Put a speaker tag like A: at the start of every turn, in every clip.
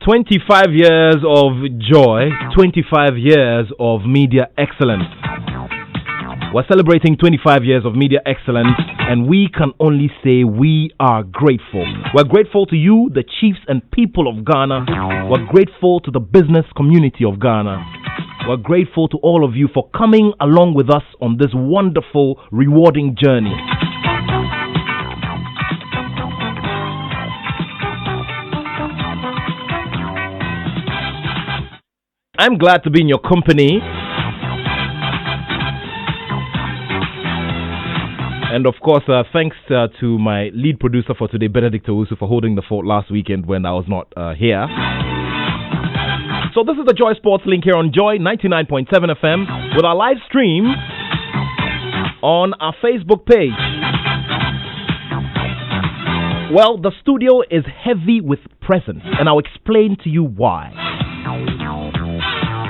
A: 25 years of joy, 25 years of media excellence. We're celebrating 25 years of media excellence, and we can only say we are grateful. We're grateful to you, the chiefs and people of Ghana. We're grateful to the business community of Ghana. We're grateful to all of you for coming along with us on this wonderful, rewarding journey. I'm glad to be in your company. And of course, thanks to my lead producer for today, Benedict Owusu, for holding the fort last weekend when I was not here. So this is the Joy Sports Link here on Joy 99.7 FM with our live stream on our Facebook page. Well, the studio is heavy with presents, and I'll explain to you why.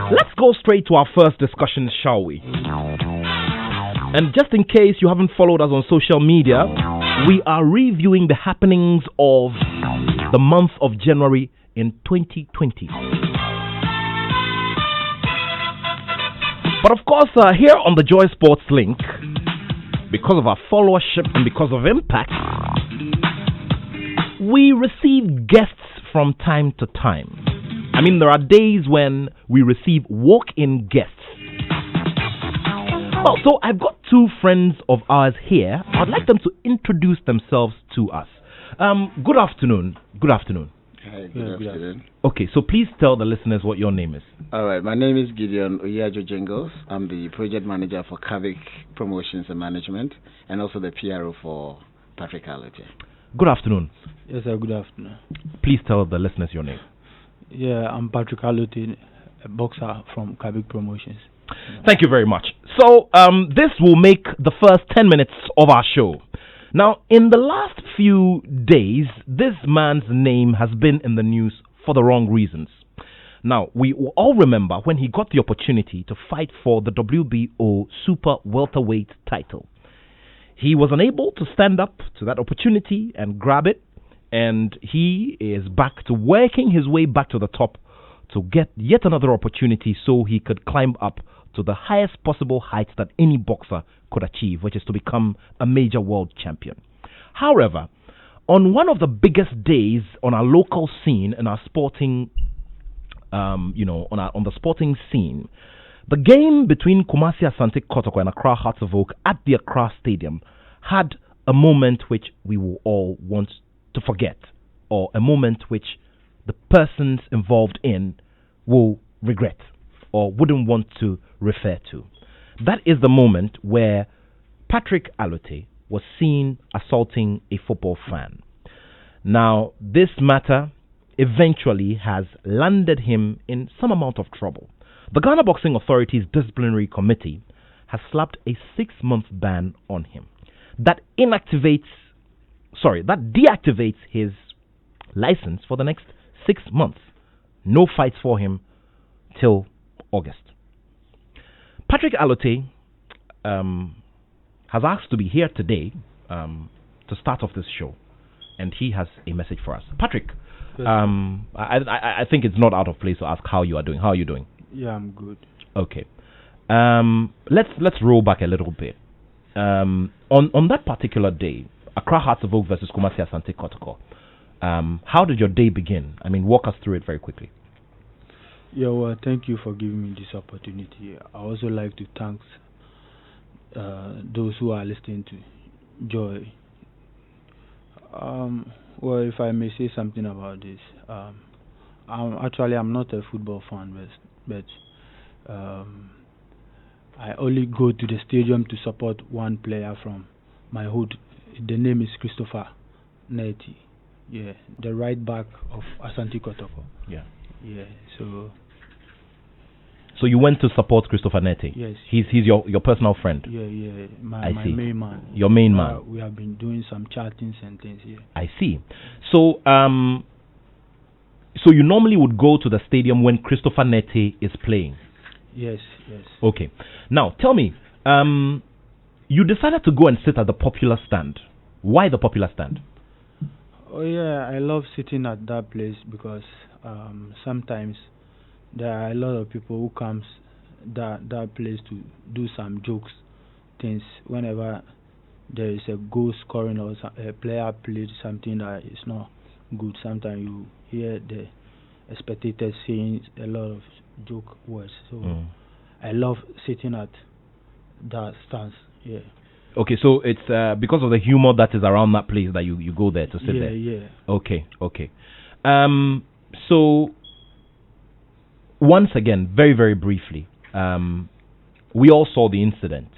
A: Let's go straight to our first discussion, shall we? And just in case you haven't followed us on social media, we are reviewing the happenings of the month of January in 2020. But of course, here on the Joy Sports Link, because of our followership and because of impact, we receive guests from time to time. I mean, there are days when we receive walk-in guests. Well, so I've got two friends of ours here. I'd like them to introduce themselves to us. Good afternoon. Good afternoon.
B: Hi, good afternoon.
A: Okay, so please tell the listeners what your name is.
B: All right, my name is Gideon Oti-Adjei Jingles. I'm the project manager for Kavik Promotions and Management, and also the PRO for Patrick Allotey.
A: Good afternoon.
C: Yes, sir, good afternoon.
A: Please tell the listeners your name.
C: Yeah, I'm Patrick Allotey, a boxer from Kavik Promotions.
A: Thank you very much. So, this will make the first 10 minutes of our show. Now, in the last few days, this man's name has been in the news for the wrong reasons. Now, we all remember when he got the opportunity to fight for the WBO Super Welterweight title. He was unable to stand up to that opportunity and grab it, and he is back to working his way back to the top to get yet another opportunity so he could climb up to the highest possible heights that any boxer could achieve, which is to become a major world champion. However, on one of the biggest days on our local scene, in our sporting, on the sporting scene, the game between Kumasi Asante Kotoko and Accra Hearts of Oak at the Accra Stadium had a moment which we will all want to forget, or a moment which the persons involved in will regret or wouldn't want to refer to. That is the moment where Patrick Allotey was seen assaulting a football fan. Now, this matter eventually has landed him in some amount of trouble. The Ghana Boxing Authority's disciplinary committee has slapped a 6-month ban on him. That deactivates his license for the next 6 months. No fights for him till August. Patrick Allotey has asked to be here today to start off this show, and he has a message for us. Patrick,
C: yes.
A: I think it's not out of place to ask how you are doing. How are you doing?
C: Yeah, I'm good.
A: Okay. Let's roll back a little bit. On that particular day, Accra Hearts of Oak versus Kumasi Asante Kotoko, how did your day begin? I mean, walk us through it very quickly.
C: Yeah, well, thank you for giving me this opportunity. I also like to thank those who are listening to Joy. Well, if I may say something about this, I'm not a football fan, but I only go to the stadium to support one player from my hood. The name is Christopher Neti. Yeah, the right back of Asante Kotoko.
A: Yeah.
C: Yeah,
A: So you went to support Christopher Neti?
C: Yes.
A: He's your personal friend?
C: Yeah.
A: My
C: main man.
A: Your main man?
C: We have been doing some chattings and things here.
A: I see. So you normally would go to the stadium when Christopher Neti is playing?
C: Yes.
A: Okay. Now, tell me, you decided to go and sit at the Popular Stand. Why the Popular Stand?
C: Oh yeah, I love sitting at that place because sometimes there are a lot of people who comes that place to do some jokes things whenever there is a goal scoring or a player played something that is not good. Sometimes you hear the spectators saying a lot of joke words. So I love sitting at that stance. Yeah.
A: Okay, so it's because of the humor that is around that place that you go there to sit there.
C: Yeah.
A: Okay. So once again, very, very briefly, we all saw the incident.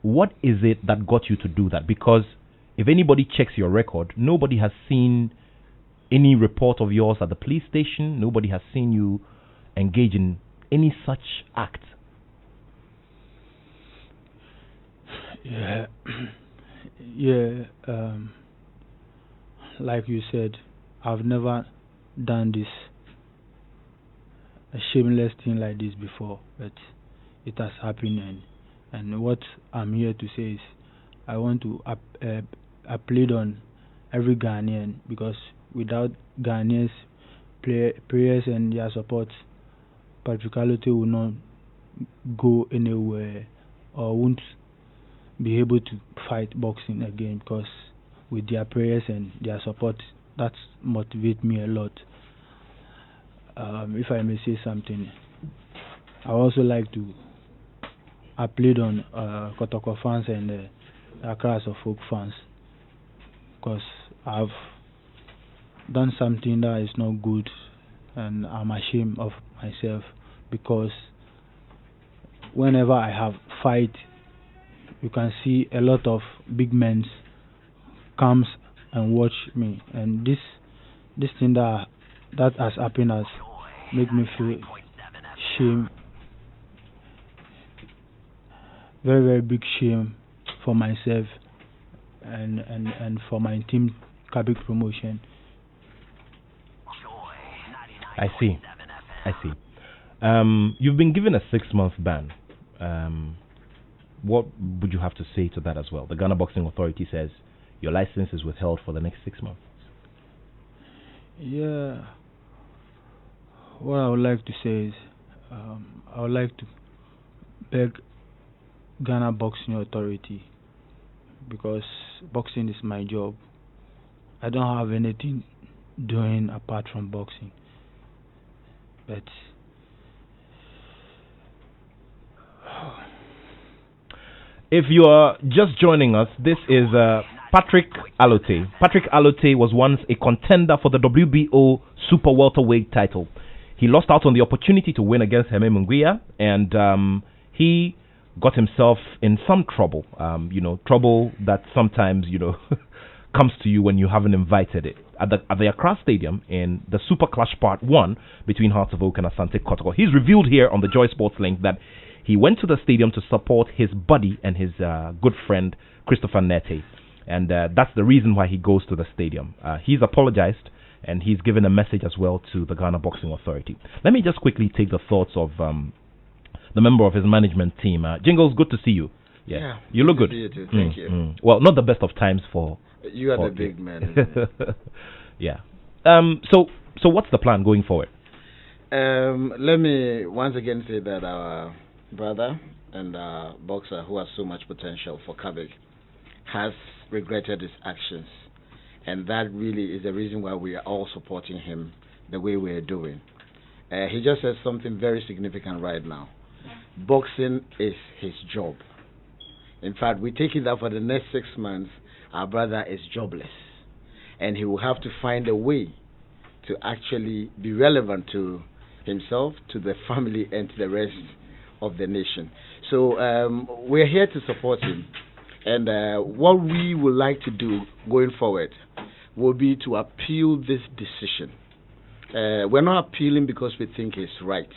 A: What is it that got you to do that? Because if anybody checks your record, nobody has seen any report of yours at the police station. Nobody has seen you engage in any such act.
C: Yeah. Like you said, I've never done this a shameless thing like this before, but it has happened, and what I'm here to say is I want to appeal on every Ghanaian, because without Ghanaians prayers and their support, Allotey will not go anywhere or won't be able to fight boxing again, because with their prayers and their support, that motivates me a lot. If I may say something, I also like to appeal on Kotoko fans and Accra of folk fans, because I've done something that is not good and I'm ashamed of myself, because whenever I have fight, you can see a lot of big men comes and watch me, and this thing that has happened has make me feel shame, very, very big shame for myself and for my team Kabik promotion.
A: I see. You've been given a 6-month ban. What would you have to say to that as well? The Ghana Boxing Authority says your license is withheld for the next 6 months.
C: Yeah. What I would like to say is I would like to beg Ghana Boxing Authority, because boxing is my job. I don't have anything doing apart from boxing. But
A: if you are just joining us, this is Patrick Allotey. Patrick Allotey was once a contender for the WBO Super Welterweight title. He lost out on the opportunity to win against Heme Munguia, and he got himself in some trouble. Trouble that sometimes comes to you when you haven't invited it. At the Accra Stadium in the Super Clash Part 1 between Hearts of Oak and Asante Kotoko, he's revealed here on the Joy Sports Link that he went to the stadium to support his buddy and his good friend Christopher Nete, and that's the reason why he goes to the stadium. He's apologized, and he's given a message as well to the Ghana Boxing Authority. Let me just quickly take the thoughts of the member of his management team. Jingles, good to see you.
B: Yeah,
A: you look good.
B: See you too. Thank you.
A: Well, not the best of times for
B: you are the big man. Isn't it?
A: Yeah. So what's the plan going forward?
B: Let me once again say that our brother and boxer who has so much potential for Kabik has regretted his actions, and that really is the reason why we are all supporting him the way we are doing. He just said something very significant right now. Boxing is his job. In fact, we take it that for the next 6 months, our brother is jobless, and he will have to find a way to actually be relevant to himself, to the family, and to the rest of the nation. So we're here to support him, and what we would like to do going forward will be to appeal this decision. We're not appealing because we think it's right.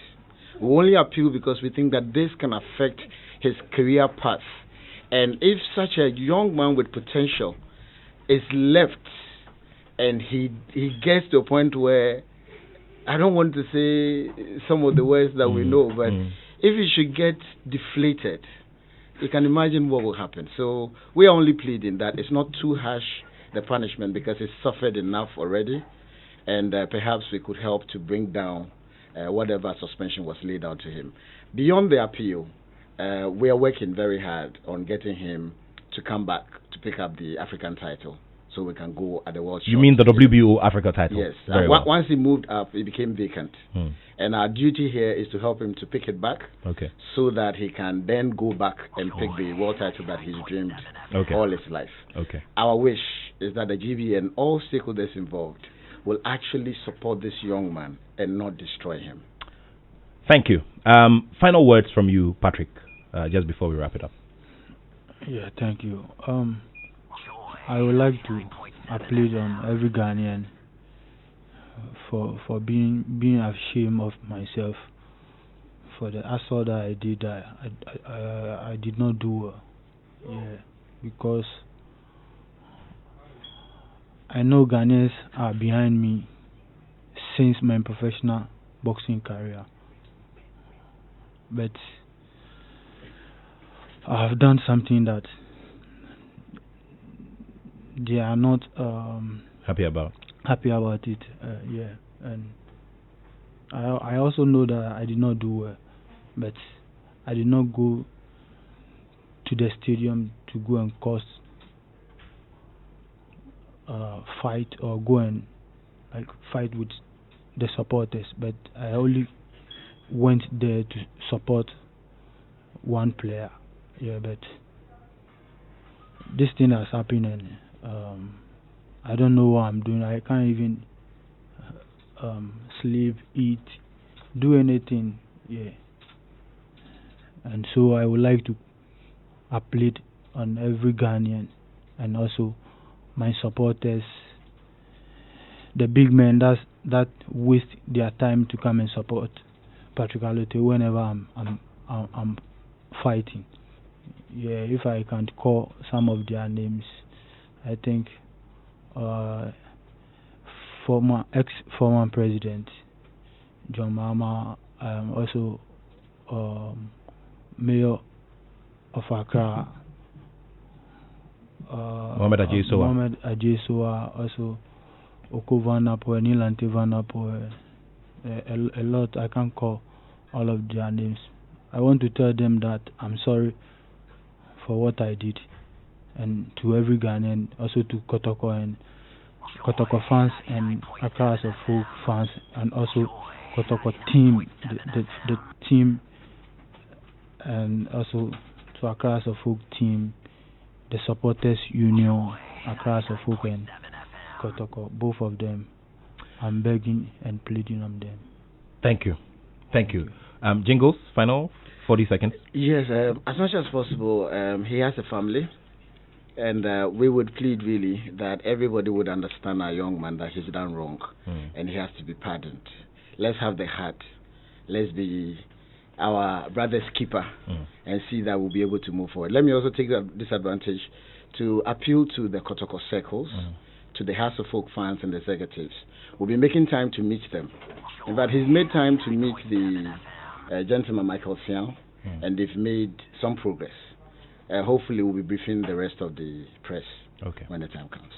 B: We only appeal because we think that this can affect his career path. And if such a young man with potential is left and he gets to a point where, I don't want to say some of the words that we know, but if he should get deflated, you can imagine what will happen. So we are only pleading that it's not too harsh, the punishment, because he's suffered enough already. and perhaps we could help to bring down whatever suspension was laid out to him. Beyond the appeal, we are working very hard on getting him to come back to pick up the African title, so we can go at the World.
A: You mean the WBO Africa title?
B: Yes.
A: Well.
B: Once he moved up, it became vacant. And our duty here is to help him to pick it back, so that he can then go back and pick the world title that he's dreamed all his life. Our wish is that the GB and all stakeholders involved will actually support this young man and not destroy him.
A: Thank you. Final words from you, Patrick, just before we wrap it up.
C: Yeah, thank you. I would like to appeal on every Ghanaian for being ashamed of myself for the assault that I did. I did not do well. Yeah, because I know Ghanaians are behind me since my professional boxing career, but I have done something that they are not
A: happy about
C: it. Yeah, and I also know that I did not do well, but I did not go to the stadium to go and cause fight or go and fight with the supporters, but I only went there to support one player. Yeah, but this thing has happened, and I don't know what I'm doing. I can't even sleep, eat, do anything. Yeah, and so I would like to appeal on every Ghanaian and also my supporters, the big men that waste their time to come and support Patrick Allotey whenever I'm fighting. Yeah, if I can call some of their names, I think former president John Mahama, also mayor of Accra,
A: Mohamed
C: Oti-Adjei, also Oko Van Apoel, Nilante Van Apoel, a lot. I can't call all of their names. I want to tell them that I'm sorry for what I did, and to every Ghanaian, also to Kotoko and Kotoko fans and Accra of Folk fans, and also Kotoko team, the team, and also to Accra of Folk team, the supporters union, Accra of Folk and Kotoko, both of them. I'm begging and pleading on them.
A: Thank you. Jingles, final 40 seconds.
B: Yes, as much as possible. He has a family, and we would plead really that everybody would understand our young man that he's done wrong, and he has to be pardoned. Let's have the heart. Let's be our brother's keeper, and see that we'll be able to move forward. Let me also take this advantage to appeal to the Kotoko circles, to the House of Folk fans and the executives. We'll be making time to meet them. In fact, he's made time to meet the gentleman Michael Sian, and they've made some progress. Hopefully we'll be briefing the rest of the press when the time comes.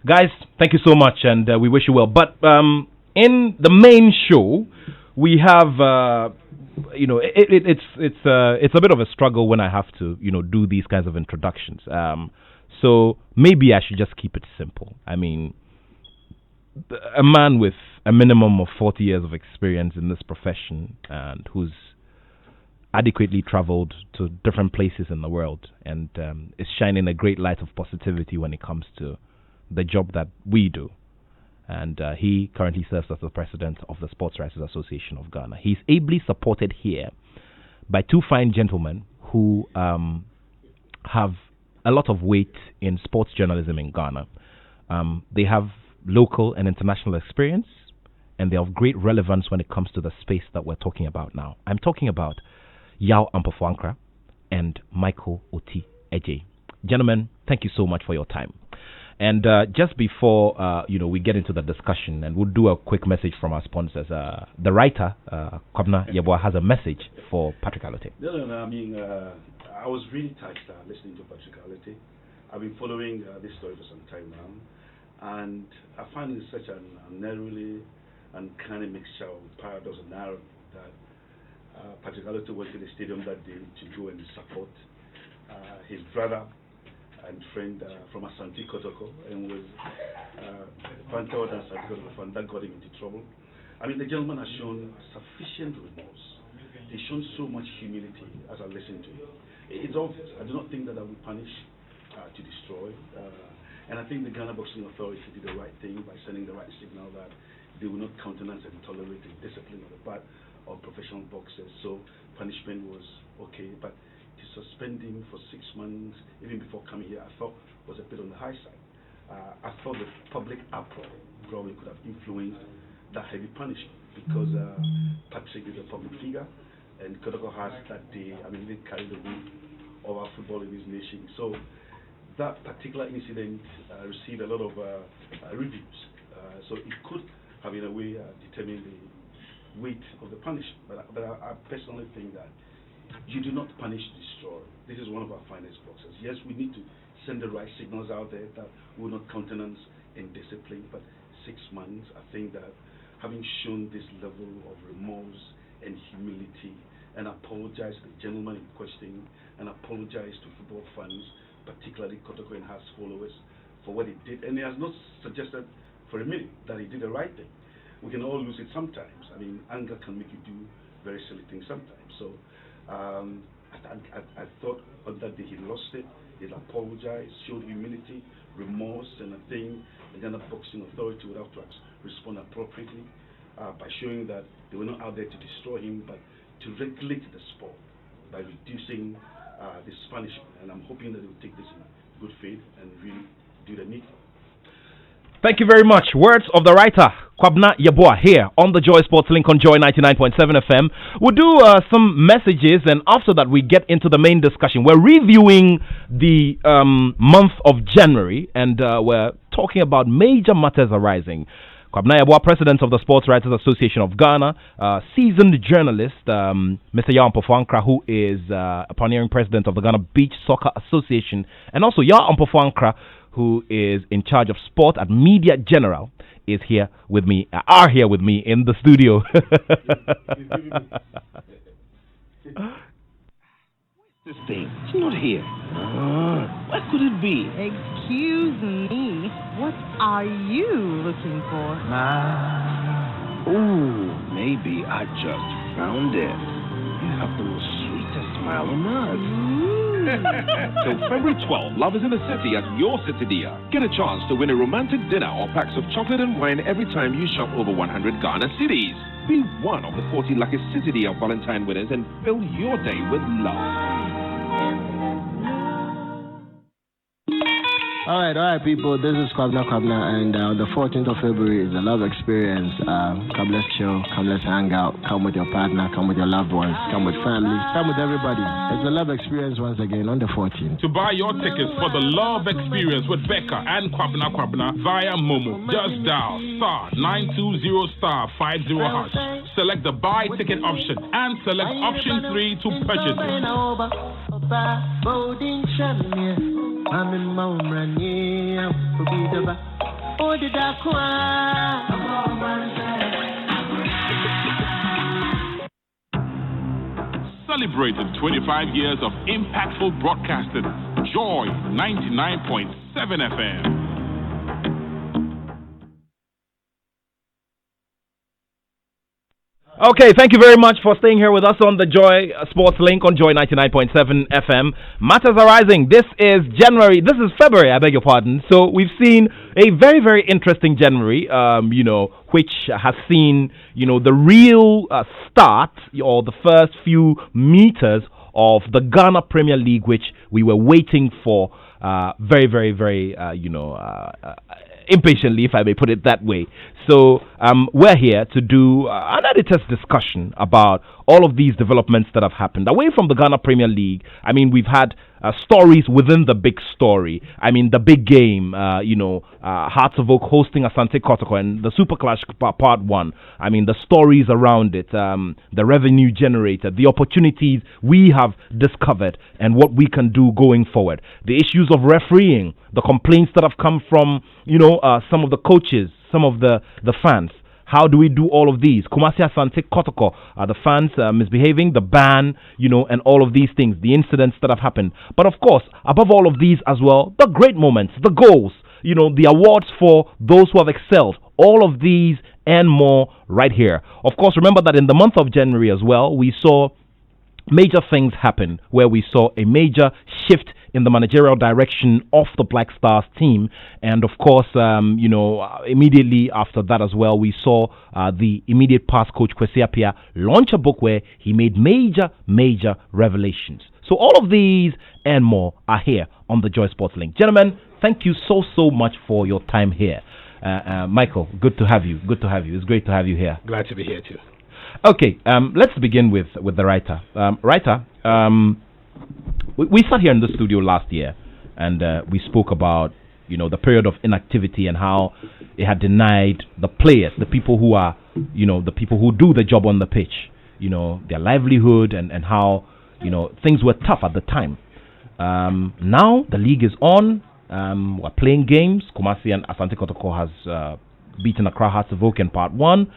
A: Guys, thank you so much, and we wish you well. But in the main show, we have it's a bit of a struggle when I have to do these kinds of introductions. So maybe I should just keep it simple. I mean, a man with a minimum of 40 years of experience in this profession, and who's adequately traveled to different places in the world, and is shining a great light of positivity when it comes to the job that we do. And he currently serves as the president of the Sports Writers Association of Ghana. He's ably supported here by two fine gentlemen who have a lot of weight in sports journalism in Ghana. They have local and international experience, and they're of great relevance when it comes to the space that we're talking about now. I'm talking about Yao Ampofo and Michael Oti-Adjei. Gentlemen, thank you so much for your time. And just before we get into the discussion, and we'll do a quick message from our sponsors. The writer, Kwabna Yeboah, has a message for Patrick Allotey.
D: No, I mean, I was really touched listening to Patrick Allotey. I've been following this story for some time now. And I find it such an unnecessarily uncanny mixture of paradox and irony that Patrick Allotey went to the stadium that day to go and support his brother and friend from Asante Kotoko, and was Panther and Asante Kotoko fan that got him into trouble. I mean, the gentleman has shown sufficient remorse. He's shown so much humility as I listen to him. It's obvious. I do not think that I will punish to destroy. And I think the Ghana Boxing Authority did the right thing by sending the right signal that they will not countenance and tolerate indiscipline on the part of professional boxers. So punishment was okay, but to suspend him for 6 months, even before coming here, I thought was a bit on the high side. I thought the public uproar probably could have influenced that heavy punishment because Patrick is a public figure and Kotoko has that day, I mean, they carry the weight of our football in this nation. So that particular incident received a lot of reviews. So it could have, in a way, determined the weight of the punishment. But I personally think that you do not punish to destroy. This is one of our finest boxers. Yes, we need to send the right signals out there that will not countenance indiscipline. But 6 months, I think that having shown this level of remorse and humility, and apologize to the gentleman in question, and apologize to football fans, particularly Kotoko and Haas followers, for what he did. And he has not suggested for a minute that he did the right thing. We can all lose it sometimes. I mean, anger can make you do very silly things sometimes. So I thought on that day he lost it. He apologized, showed humility, remorse, and I think the Ghana Boxing Authority would have to respond appropriately by showing that they were not out there to destroy him, but to regulate the sport by reducing this punishment. And I'm hoping that they will take this in good faith and really do the needful.
A: Thank you very much. Words of the writer, Kwabna Yeboah, here on the Joy Sports Link on Joy 99.7 FM. We'll do some messages, and after that we get into the main discussion. We're reviewing the month of January, and we're talking about major matters arising. Kwabna Yeboah, president of the Sports Writers Association of Ghana, seasoned journalist, Mr. Ampofo, who is a pioneering president of the Ghana Beach Soccer Association, and also Ampofo, who is in charge of sport at Media General, are here with me in the studio.
E: This thing, it's not here. What could it be?
F: Excuse me, what are you looking for?
E: Oh, maybe I just found it. You have the most sweetest smile on earth. Till February 12, love is in the city at your City Dia. Get a chance to win a romantic dinner or packs of chocolate and wine every time you shop over 100 Ghana cities. Be one of the 40 lucky City Dia Valentine winners and fill your day with love.
B: All right, people. This is Kwabna, and the 14th of February is a love experience. Come, let's chill. Come, let's hang out. Come with your partner. Come with your loved ones. Come with family. Come with everybody. It's a love experience once again on the 14th.
G: To buy your tickets for the love experience with Becca and Kwabna via Momo, just dial *920 *50#. Select the buy ticket option and select option 3 to purchase it. I'm in Celebrating 25 years of impactful broadcasting. Joy 99.7 FM.
A: Okay, thank you very much for staying here with us on the Joy Sports Link on Joy 99.7 FM. Matters arising. This is February, I beg your pardon. So we've seen a very, very interesting January, which has seen, the real start or the first few meters of the Ghana Premier League, which we were waiting for very, very, very, impatiently, if I may put it that way. So we're here to do an editor's discussion about all of these developments that have happened. Away from the Ghana Premier League, I mean, we've had stories within the big story. I mean, the big game, Hearts of Oak hosting Asante Kotoko and the Super Clash Part 1. I mean, the stories around it, the revenue generated, the opportunities we have discovered, and what we can do going forward. The issues of refereeing, the complaints that have come from, some of the coaches, some of the fans. How do we do all of these? Kumasi Asante Kotoko, the fans misbehaving, the ban, and all of these things, the incidents that have happened. But of course, above all of these as well, the great moments, the goals, the awards for those who have excelled, all of these and more right here. Of course, remember that in the month of January as well, we saw major things happen where we saw a major shift in the managerial direction of the Black Stars team. And of course, immediately after that as well, we saw the immediate past coach Kwesi Appiah launch a book where he made major revelations. So all of these and more are here on the Joy Sports Link. Gentlemen, thank you so much for your time here. Michael, good to have you. It's great to have you here.
D: Glad to be here too.
A: Okay, let's begin with the writer. We sat here in the studio last year and we spoke about the period of inactivity and how it had denied the players, the people who are the people who do the job on the pitch, their livelihood and how things were tough at the time. Now the league is on. We're playing games. Kumasi and Asante Kotoko has beaten Accra Hearts of Oak in part 1.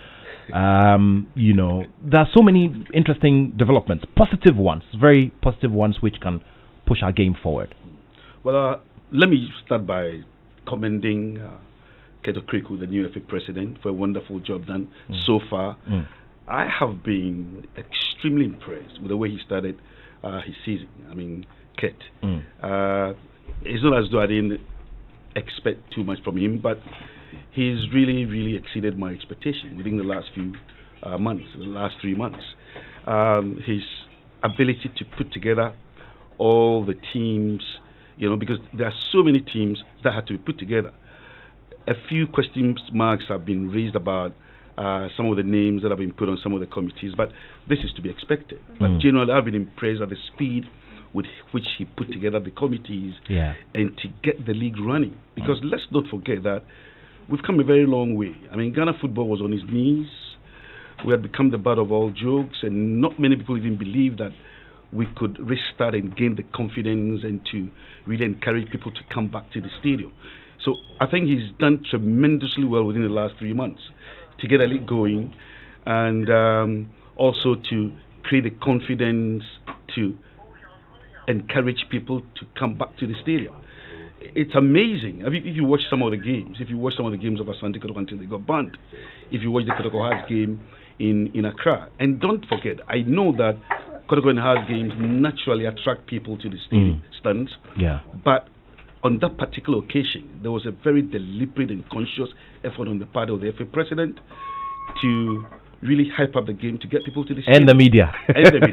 A: There are so many interesting developments, positive ones, very positive ones, which can push our game forward.
D: Well, let me start by commending Keto Kriku, the new FA president, for a wonderful job done so far. I have been extremely impressed with the way he started his season. I mean, Ket. It's not as though I didn't expect too much from him, but he's really exceeded my expectation within the last few months, the last 3 months. His ability to put together all the teams, because there are so many teams that had to be put together. A few question marks have been raised about some of the names that have been put on some of the committees, but this is to be expected. But generally, I've been impressed at the speed with which he put together the committees and to get the league running. Because let's not forget that we've come a very long way. I mean, Ghana football was on its knees. We had become the butt of all jokes, and not many people even believed that we could restart and gain the confidence and to really encourage people to come back to the stadium. So I think he's done tremendously well within the last 3 months to get a league going and also to create the confidence to encourage people to come back to the stadium. It's amazing. I mean, if you watch some of the games, of Asante Kotoko until they got banned, if you watch the Kotoko Hearts game in Accra, and don't forget, I know that Kotoko and Hearts games naturally attract people to the stadium stands, but on that particular occasion, there was a very deliberate and conscious effort on the part of the FA president to really hype up the game to get people to the stadium.
A: And the media.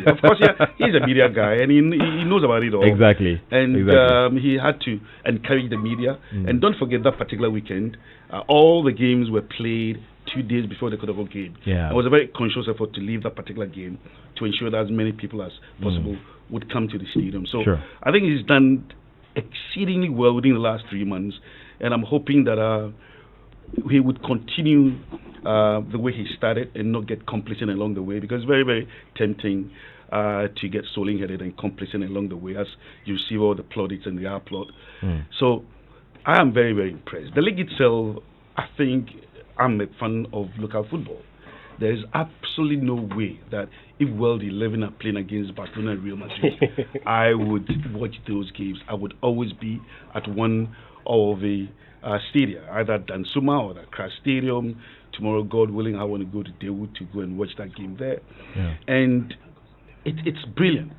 D: Of course, he's a media guy and he knows about it all.
A: Exactly.
D: And he had to encourage the media. And don't forget that particular weekend, all the games were played 2 days before the Kotoko game. It was a very conscious effort to leave that particular game to ensure that as many people as possible would come to the stadium. So I think he's done exceedingly well within the last 3 months, and I'm hoping that he would continue the way he started and not get complacent along the way, because it's very, very tempting to get swollen-headed and complacent along the way as you see all the plaudits and the applaud. So I am very, very impressed. The league itself, I think I'm a fan of local football. There is absolutely no way that if World 11 are playing against Barcelona and Real Madrid, I would watch those games. I would always be at one of the stadia, either Dansuma or the Accra Stadium. Tomorrow, God willing, I want to go to Dawood to go and watch that game there. And it's brilliant.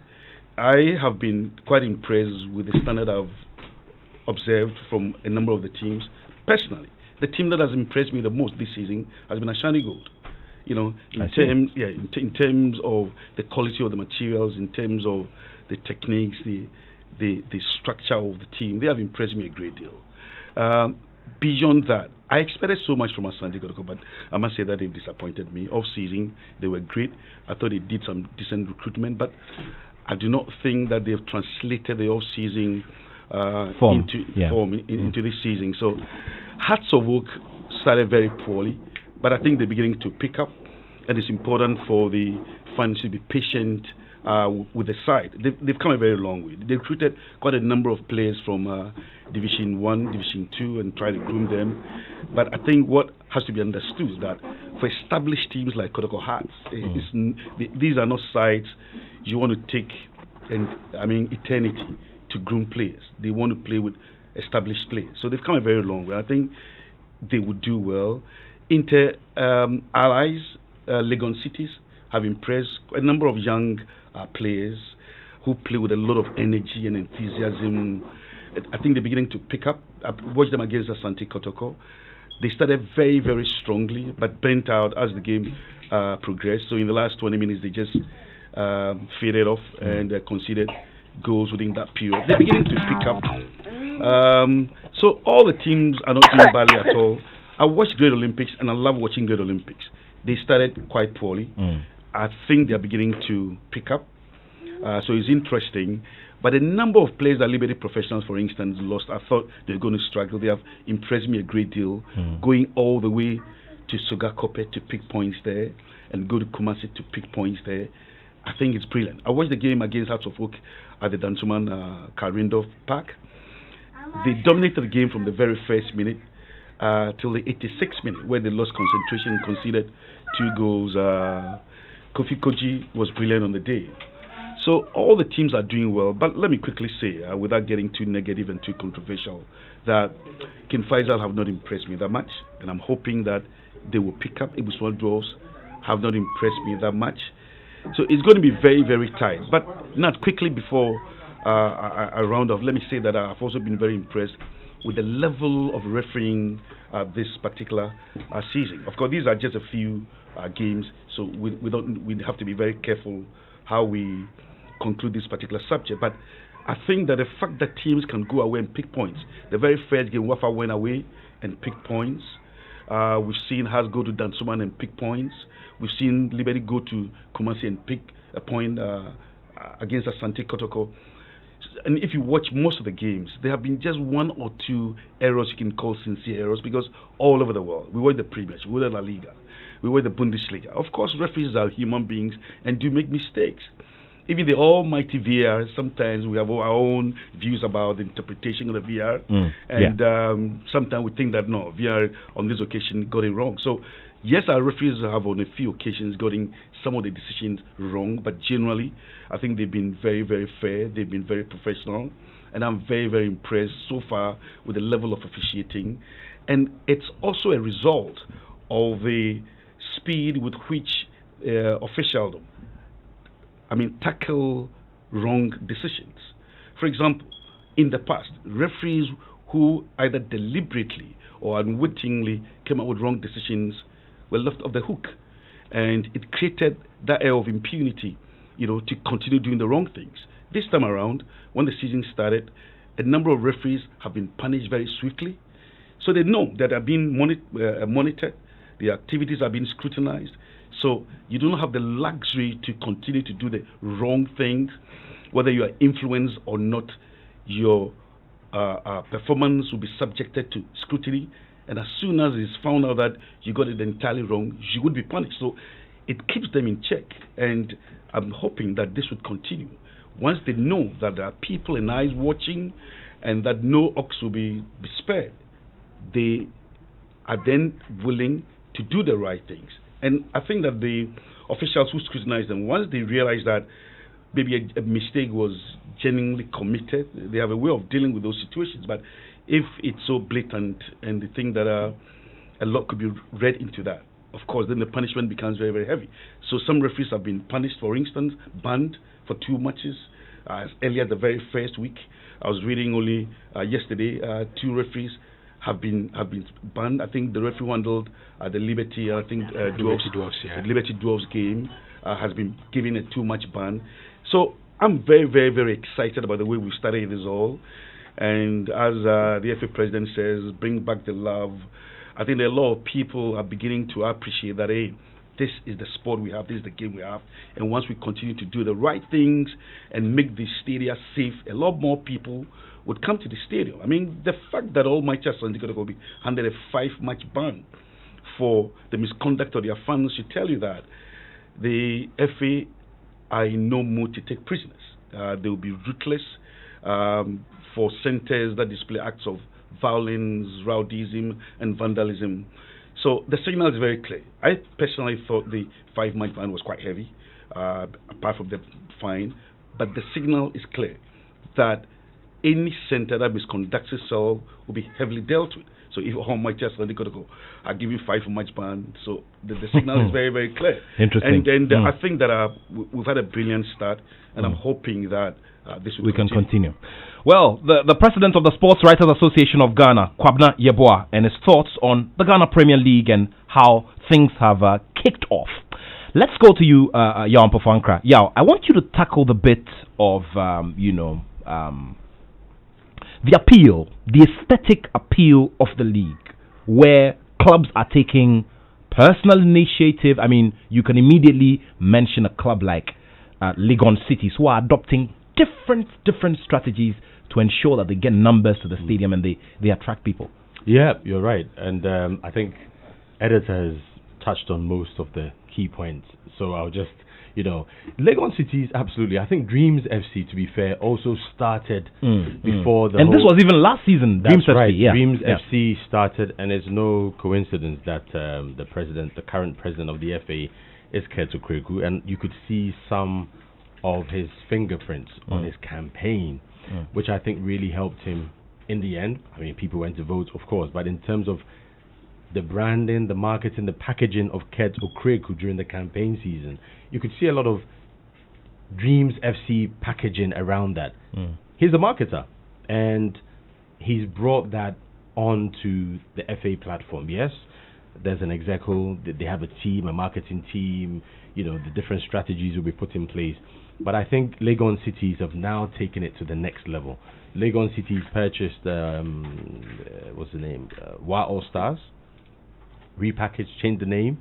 D: I have been quite impressed with the standard I've observed from a number of the teams. Personally, the team that has impressed me the most this season has been Ashanti Gold. In terms of the quality of the materials, in terms of the techniques, the structure of the team, they have impressed me a great deal. Beyond that, I expected so much from Asante Kotoko, but I must say that they've disappointed me. Off-season, they were great. I thought they did some decent recruitment, but I do not think that they've translated the off-season into this season. So, Hearts of Oak started very poorly, but I think they're beginning to pick up, and it's important for the fans to be patient with the side. They've come a very long way. They recruited quite a number of players from Division 1, Division 2, and tried to groom them. But I think what has to be understood is that for established teams like Kotoko Hearts, these are not sides you want to take, eternity to groom players. They want to play with established players. So they've come a very long way. I think they would do well. Inter allies, Legon Cities, have impressed a number of young players who play with a lot of energy and enthusiasm. I think they're beginning to pick up. I've watched them against Asante Kotoko. They started very, very strongly, but burnt out as the game progressed. So in the last 20 minutes, they just faded off and conceded goals within that period. They're beginning to pick up. So all the teams are not doing badly at all. I watched Great Olympics, and I love watching Great Olympics. They started quite poorly. I think they're beginning to pick up. So it's interesting. But the number of players that Liberty Professionals, for instance, lost, I thought they were going to struggle. They have impressed me a great deal, going all the way to Sogakope to pick points there and go to Kumasi to pick points there. I think it's brilliant. I watched the game against Hearts of Oak at the Dansuman Karindorf Park. They dominated the game from the very first minute till the 86th minute, where they lost concentration and conceded 2 goals. Kofi Koji was brilliant on the day. So all the teams are doing well, but let me quickly say, without getting too negative and too controversial, that King Faisal have not impressed me that much, and I'm hoping that they will pick up. Ibuswan draws have not impressed me that much. So it's going to be very, very tight. But not quickly before I round off, let me say that I've also been very impressed with the level of refereeing this particular season. Of course, these are just a few games, so we have to be very careful how we conclude this particular subject. But I think that the fact that teams can go away and pick points. The very first game, Wafa went away and picked points. We've seen Has go to Dansuman and pick points. We've seen Liberty go to Kumasi and pick a point against Asante Kotoko. And if you watch most of the games, there have been just 1 or 2 errors you can call sincere errors, because all over the world, we were the Premier League, we were the La Liga, we were the Bundesliga. Of course, referees are human beings and do make mistakes. Even the almighty VR, sometimes we have our own views about the interpretation of the VR. And sometimes we think that, no, VR on this occasion got it wrong. So, yes, our referees have on a few occasions gotten some of the decisions wrong, but generally, I think they've been very, very fair. They've been very professional. And I'm very, very impressed so far with the level of officiating. And it's also a result of the speed with which officialdom, tackle wrong decisions. For example, in the past, referees who either deliberately or unwittingly came up with wrong decisions were left off the hook. And it created that air of impunity, to continue doing the wrong things. This time around, when the season started, a number of referees have been punished very swiftly. So they know that they're being monitored, their activities are being scrutinized. So you don't have the luxury to continue to do the wrong things, whether you are influenced or not. Your performance will be subjected to scrutiny, and as soon as it's found out that you got it entirely wrong, you would be punished. So it keeps them in check, and I'm hoping that this would continue. Once they know that there are people and eyes watching, and that no ox will be spared, they are then willing to do the right things. And I think that the officials who scrutinize them, once they realize that maybe a mistake was genuinely committed, they have a way of dealing with those situations. But if it's so blatant and they think that a lot could be read into that, of course, then the punishment becomes very, very heavy. So some referees have been punished, for instance, banned for 2 matches. Earlier the very first week, I was reading only yesterday, 2 referees have been banned. I think the referee who handled the Liberty Dwarfs game has been given a 2-match ban. So I'm very, very, very excited about the way we started this all. And as the FA president says, bring back the love. I think that a lot of people are beginning to appreciate that, hey, this is the sport we have, this is the game we have. And once we continue to do the right things and make the stadia safe, a lot more people would come to the stadium. I mean, the fact that Almighty Asante will be handed a 5-match ban for the misconduct of their fans should tell you that the FA are in no mood to take prisoners. They will be ruthless for centers that display acts of violence, rowdyism, and vandalism. So the signal is very clear. I personally thought the 5-match ban was quite heavy, apart from the fine, but the signal is clear that any center that misconducts itself will be heavily dealt with. So if Almighty Asante Kotoko are giving 5-match ban, so the signal is very, very clear.
A: Interesting.
D: And I think that we've had a brilliant start, and I'm hoping that this will
A: can continue. Well, the president of the Sports Writers Association of Ghana, Kwabena Yeboah, and his thoughts on the Ghana Premier League and how things have kicked off. Let's go to you, Yao Ampofo. Yao, I want you to tackle the bit of, the appeal, the aesthetic appeal of the league, where clubs are taking personal initiative. I mean, you can immediately mention a club like Legon Cities, who are adopting different strategies to ensure that they get numbers to the stadium and they attract people.
H: Yeah, you're right. And I think Editor has touched on most of the key points. So I'll just, Legon Cities, absolutely. I think Dreams FC, to be fair, also started before the.
A: And this was even last season.
H: That's
A: Dreams
H: right.
A: FC, yeah.
H: Dreams FC started, and it's no coincidence that the current president of the FA is Keto Kweku, and you could see some of his fingerprints on his campaign, which I think really helped him in the end. I mean, people went to vote, of course, but in terms of the branding, the marketing, the packaging of Ket Okreku during the campaign season, you could see a lot of Dreams FC packaging around that. He's a marketer, and he's brought that onto the FA platform. Yes, there's an execo, they have a team, a marketing team, the different strategies will be put in place. But I think Legon Cities have now taken it to the next level. Legon Cities purchased, what's the name? Wa All Stars. Repackaged, changed the name.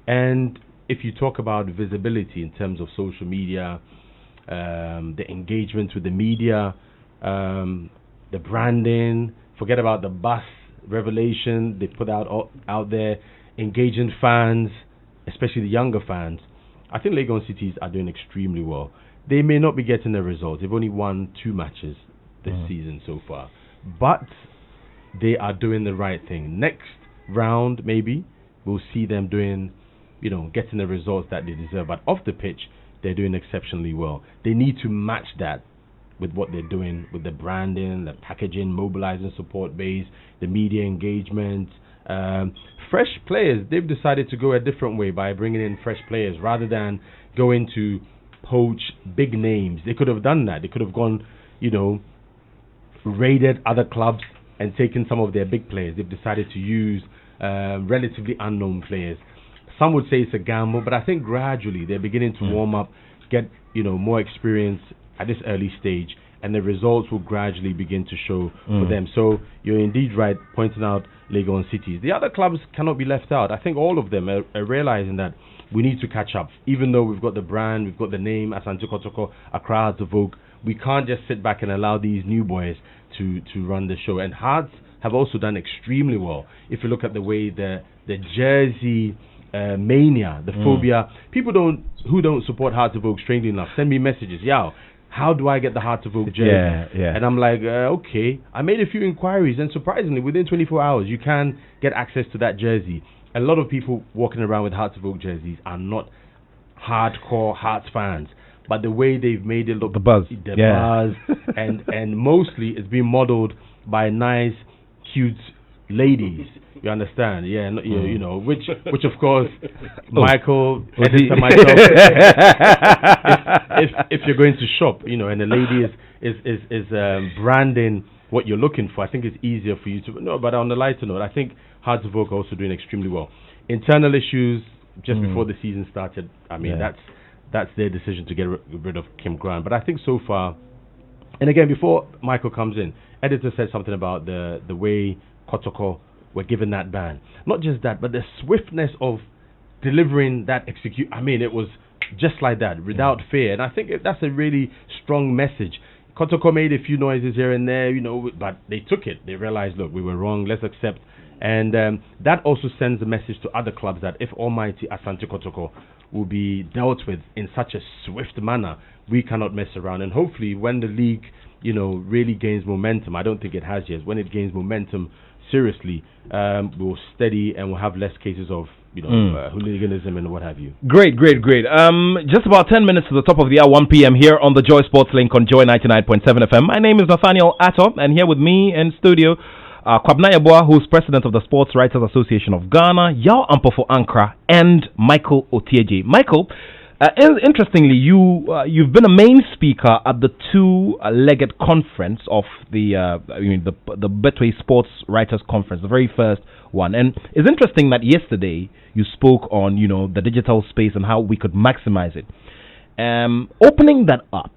H: And if you talk about visibility in terms of social media, the engagement with the media, the branding, forget about the bus revelation they put out there, engaging fans, especially the younger fans. I think Legon Cities are doing extremely well. They may not be getting the results. They've only won 2 matches this season so far. But they are doing the right thing. Next round, maybe, we'll see them doing, getting the results that they deserve. But off the pitch, they're doing exceptionally well. They need to match that with what they're doing with the branding, the packaging, mobilizing support base, the media engagement. Fresh players, they've decided to go a different way by bringing in fresh players rather than going to poach big names. They could have done that. They could have gone, raided other clubs and taken some of their big players. They've decided to use relatively unknown players. Some would say it's a gamble, but I think gradually they're beginning to warm up, get more experience at this early stage, and the results will gradually begin to show for them. So you're indeed right pointing out Legon Cities. The other clubs cannot be left out. I think all of them are realizing that we need to catch up. Even though we've got the brand, we've got the name, Asante Kotoko, Accra Hearts of Oak, we can't just sit back and allow these new boys to run the show. And Hearts have also done extremely well. If you look at the way the jersey mania, the phobia, people who don't support Hearts of Oak, strangely enough, send me messages, how do I get the Hearts of Oak jersey?
A: Yeah.
H: And I'm like, okay. I made a few inquiries, and surprisingly, within 24 hours, you can get access to that jersey. A lot of people walking around with Hearts of Oak jerseys are not hardcore Hearts fans, but the way they've made it look,
A: the buzz,
H: and mostly it's been modeled by nice, cute ladies. You understand? Yeah, which of course, Michael, editor, myself, if you're going to shop, and the lady is branding what you're looking for, I think it's easier for you to. No, but on the lighter note, I think Hearts of Oak are also doing extremely well. Internal issues just before the season started. I mean, that's their decision to get rid of Kim Grant. But I think so far, and again, before Michael comes in, editor said something about the way Kotoko were given that ban. Not just that, but the swiftness of delivering that execute. I mean, it was just like that, without fear. And I think that's a really strong message. Kotoko made a few noises here and there, but they took it. They realized, look, we were wrong, let's accept. And that also sends a message to other clubs that if Almighty Asante Kotoko will be dealt with in such a swift manner. We cannot mess around, and hopefully when the league, really gains momentum, I don't think it has yet. When it gains momentum seriously, we'll steady and we'll have less cases of hooliganism and what have you.
A: Great. Just about 10 minutes to the top of the hour, 1 p.m. here on the Joy Sports Link on Joy 99.7 FM. My name is Nathaniel Atto, and here with me in studio, Kwabena Yeboah, who's president of the Sports Writers Association of Ghana, Yao Ampofo Ankra, and Michael Oti-Adjei. Michael, interestingly, you've been a main speaker at the two-legged conference of the Betway Sports Writers Conference, the very first one. And it's interesting that yesterday you spoke on the digital space and how we could maximize it. Opening that up,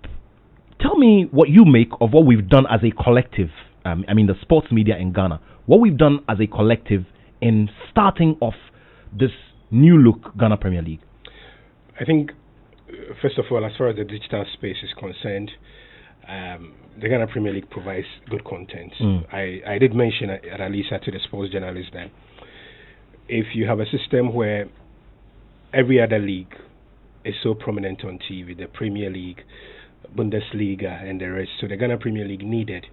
A: tell me what you make of what we've done as a collective. The sports media in Ghana. What we've done as a collective in starting off this new look Ghana Premier League.
I: I think, first of all, as far as the digital space is concerned, the Ghana Premier League provides good content. I did mention at Alisa to the sports journalist that if you have a system where every other league is so prominent on TV, the Premier League, Bundesliga, and the rest, so the Ghana Premier League needed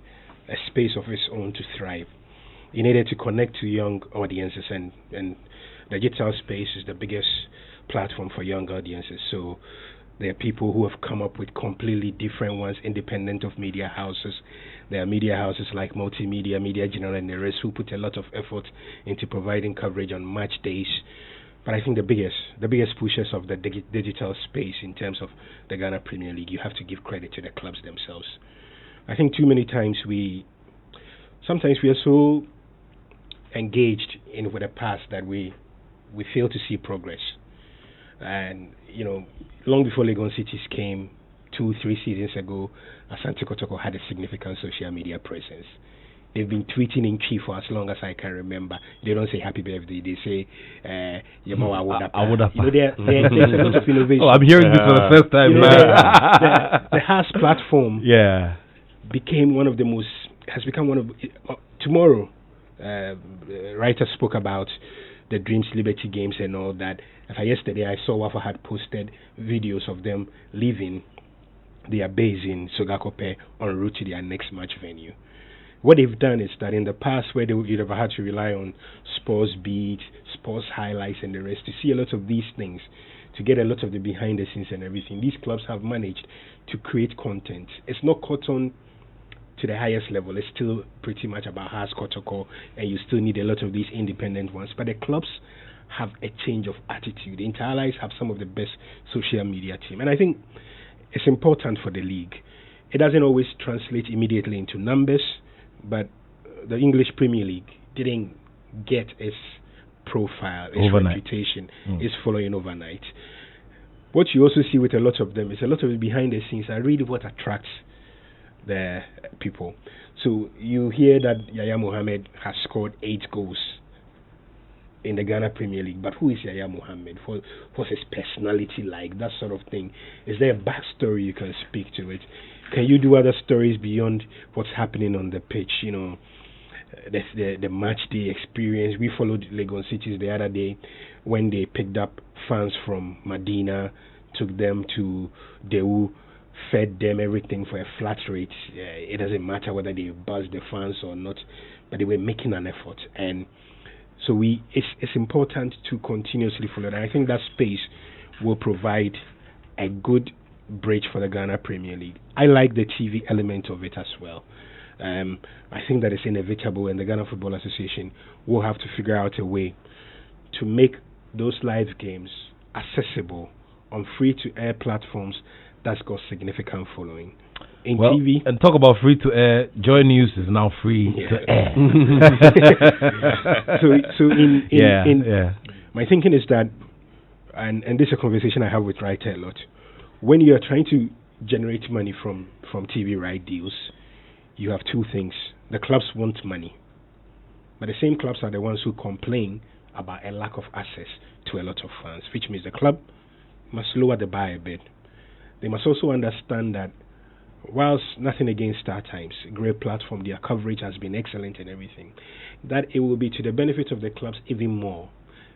I: a space of its own to thrive. It needed to connect to young audiences, and the digital space is the biggest platform for young audiences. So there are people who have come up with completely different ones, independent of media houses. There are media houses like Multimedia, Media General, and the rest who put a lot of effort into providing coverage on match days. But I think the biggest pushers of the digital space in terms of the Ghana Premier League, you have to give credit to the clubs themselves. I think too many times we are so engaged with the past that we fail to see progress. And long before Legon Cities came 2-3 seasons ago, Asante Kotoko had a significant social media presence. They've been tweeting in Chi for as long as I can remember. They don't say happy birthday. They say Yamawa Awodapa. There's a lot of innovation.
A: I'm hearing this for the first time.
I: The Has platform became one of the most. Has become one of. Tomorrow, writers spoke about the Dreams Liberty Games and all that. Yesterday, I saw Wafa had posted videos of them leaving their base in Sogakope en route to their next match venue. What they've done is that in the past, where you'd have had to rely on sports beats, sports highlights, and the rest, to see a lot of these things, to get a lot of the behind the scenes and everything, these clubs have managed to create content. It's not caught on to the highest level. It's still pretty much about Has Kotoko, and you still need a lot of these independent ones. But the clubs have a change of attitude. The Inter-Allies have some of the best social media team. And I think it's important for the league. It doesn't always translate immediately into numbers, but the English Premier League didn't get its profile, its reputation, its following overnight. What you also see with a lot of them is a lot of the behind the scenes are really what attracts the people. So you hear that Yaya Mohammed has scored 8 goals in the Ghana Premier League, but who is Yaya Mohammed? What's his personality like? That sort of thing. Is there a backstory you can speak to it? Can you do other stories beyond what's happening on the pitch? The match day experience. We followed Legon Cities the other day when they picked up fans from Medina, took them to Dewu, fed them everything for a flat rate. It doesn't matter whether they buzzed the fans or not, but they were making an effort. And so it's important to continuously follow that. I think that space will provide a good bridge for the Ghana Premier League. I like the TV element of it as well. I think that it's inevitable, and the Ghana Football Association will have to figure out a way to make those live games accessible on free-to-air platforms that's got significant following. In TV,
A: and talk about free-to-air, Joy News is now free to air.
I: My thinking is that, and this is a conversation I have with Writer a lot, when you're trying to generate money from TV right deals, you have two things. The clubs want money, but the same clubs are the ones who complain about a lack of access to a lot of fans, which means the club must lower the bar a bit. They must also understand that whilst nothing against StarTimes, great platform, their coverage has been excellent and everything, that it will be to the benefit of the clubs even more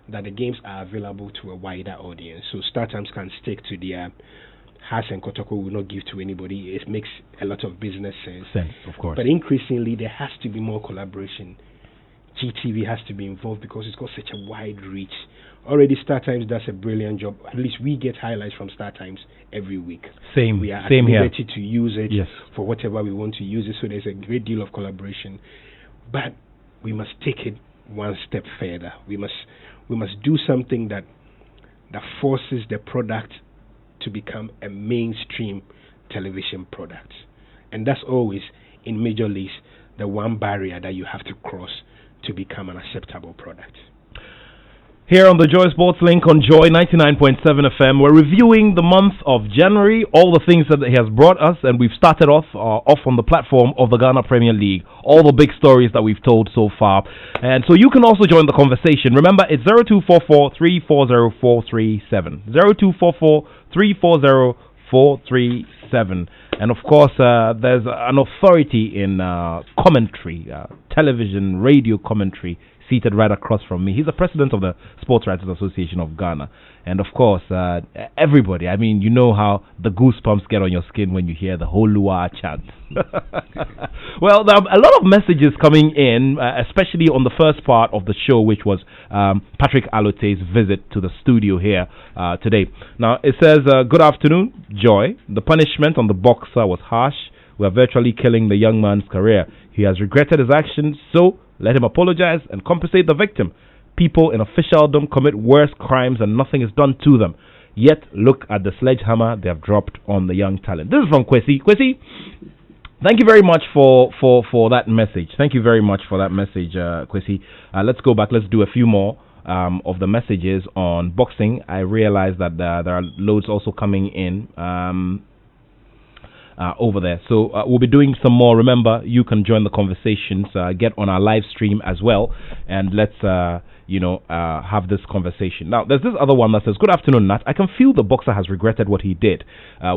I: that the games are available to a wider audience. So StarTimes can stick to their Has and Kotoko will not give to anybody. It makes a lot of business sense.
A: Of course.
I: But increasingly, there has to be more collaboration. GTV has to be involved because it's got such a wide reach. Already, StarTimes does a brilliant job. At least we get highlights from StarTimes every week.
A: We are
I: at liberty to use it for whatever we want to use it. So there's a great deal of collaboration. But we must take it one step further. We must do something that forces the product to become a mainstream television product. And that's always, in major leagues, the one barrier that you have to cross to become an acceptable product.
A: Here on the Joy Sports Link on Joy 99.7 FM, we're reviewing the month of January, all the things that he has brought us, and we've started off on the platform of the Ghana Premier League, all the big stories that we've told so far. And so you can also join the conversation. Remember, it's 0244-340-437. 0244-340-437. And of course, there's an authority in commentary, television, radio commentary, seated right across from me. He's the president of the Sports Writers Association of Ghana. And of course, everybody, I mean, you know how the goosebumps get on your skin when you hear the whole Lua chant. Well, there are a lot of messages coming in, especially on the first part of the show, which was Patrick Allotey's visit to the studio here today. Now, it says, good afternoon, Joy. The punishment on the boxer was harsh. We are virtually killing the young man's career. He has regretted his actions, so let him apologize and compensate the victim. People in officialdom commit worse crimes and nothing is done to them. Yet, look at the sledgehammer they have dropped on the young talent. This is from Kwesi. Kwesi, thank you very much for that message. Thank you very much for that message, Kwesi. Let's go back. Let's do a few more of the messages on boxing. I realize that there are loads also coming in over there. So we'll be doing some more. Remember, you can join the conversations, get on our live stream as well, and let's have this conversation. Now, there's this other one that says, good afternoon, Nat. I can feel the boxer has regretted what he did.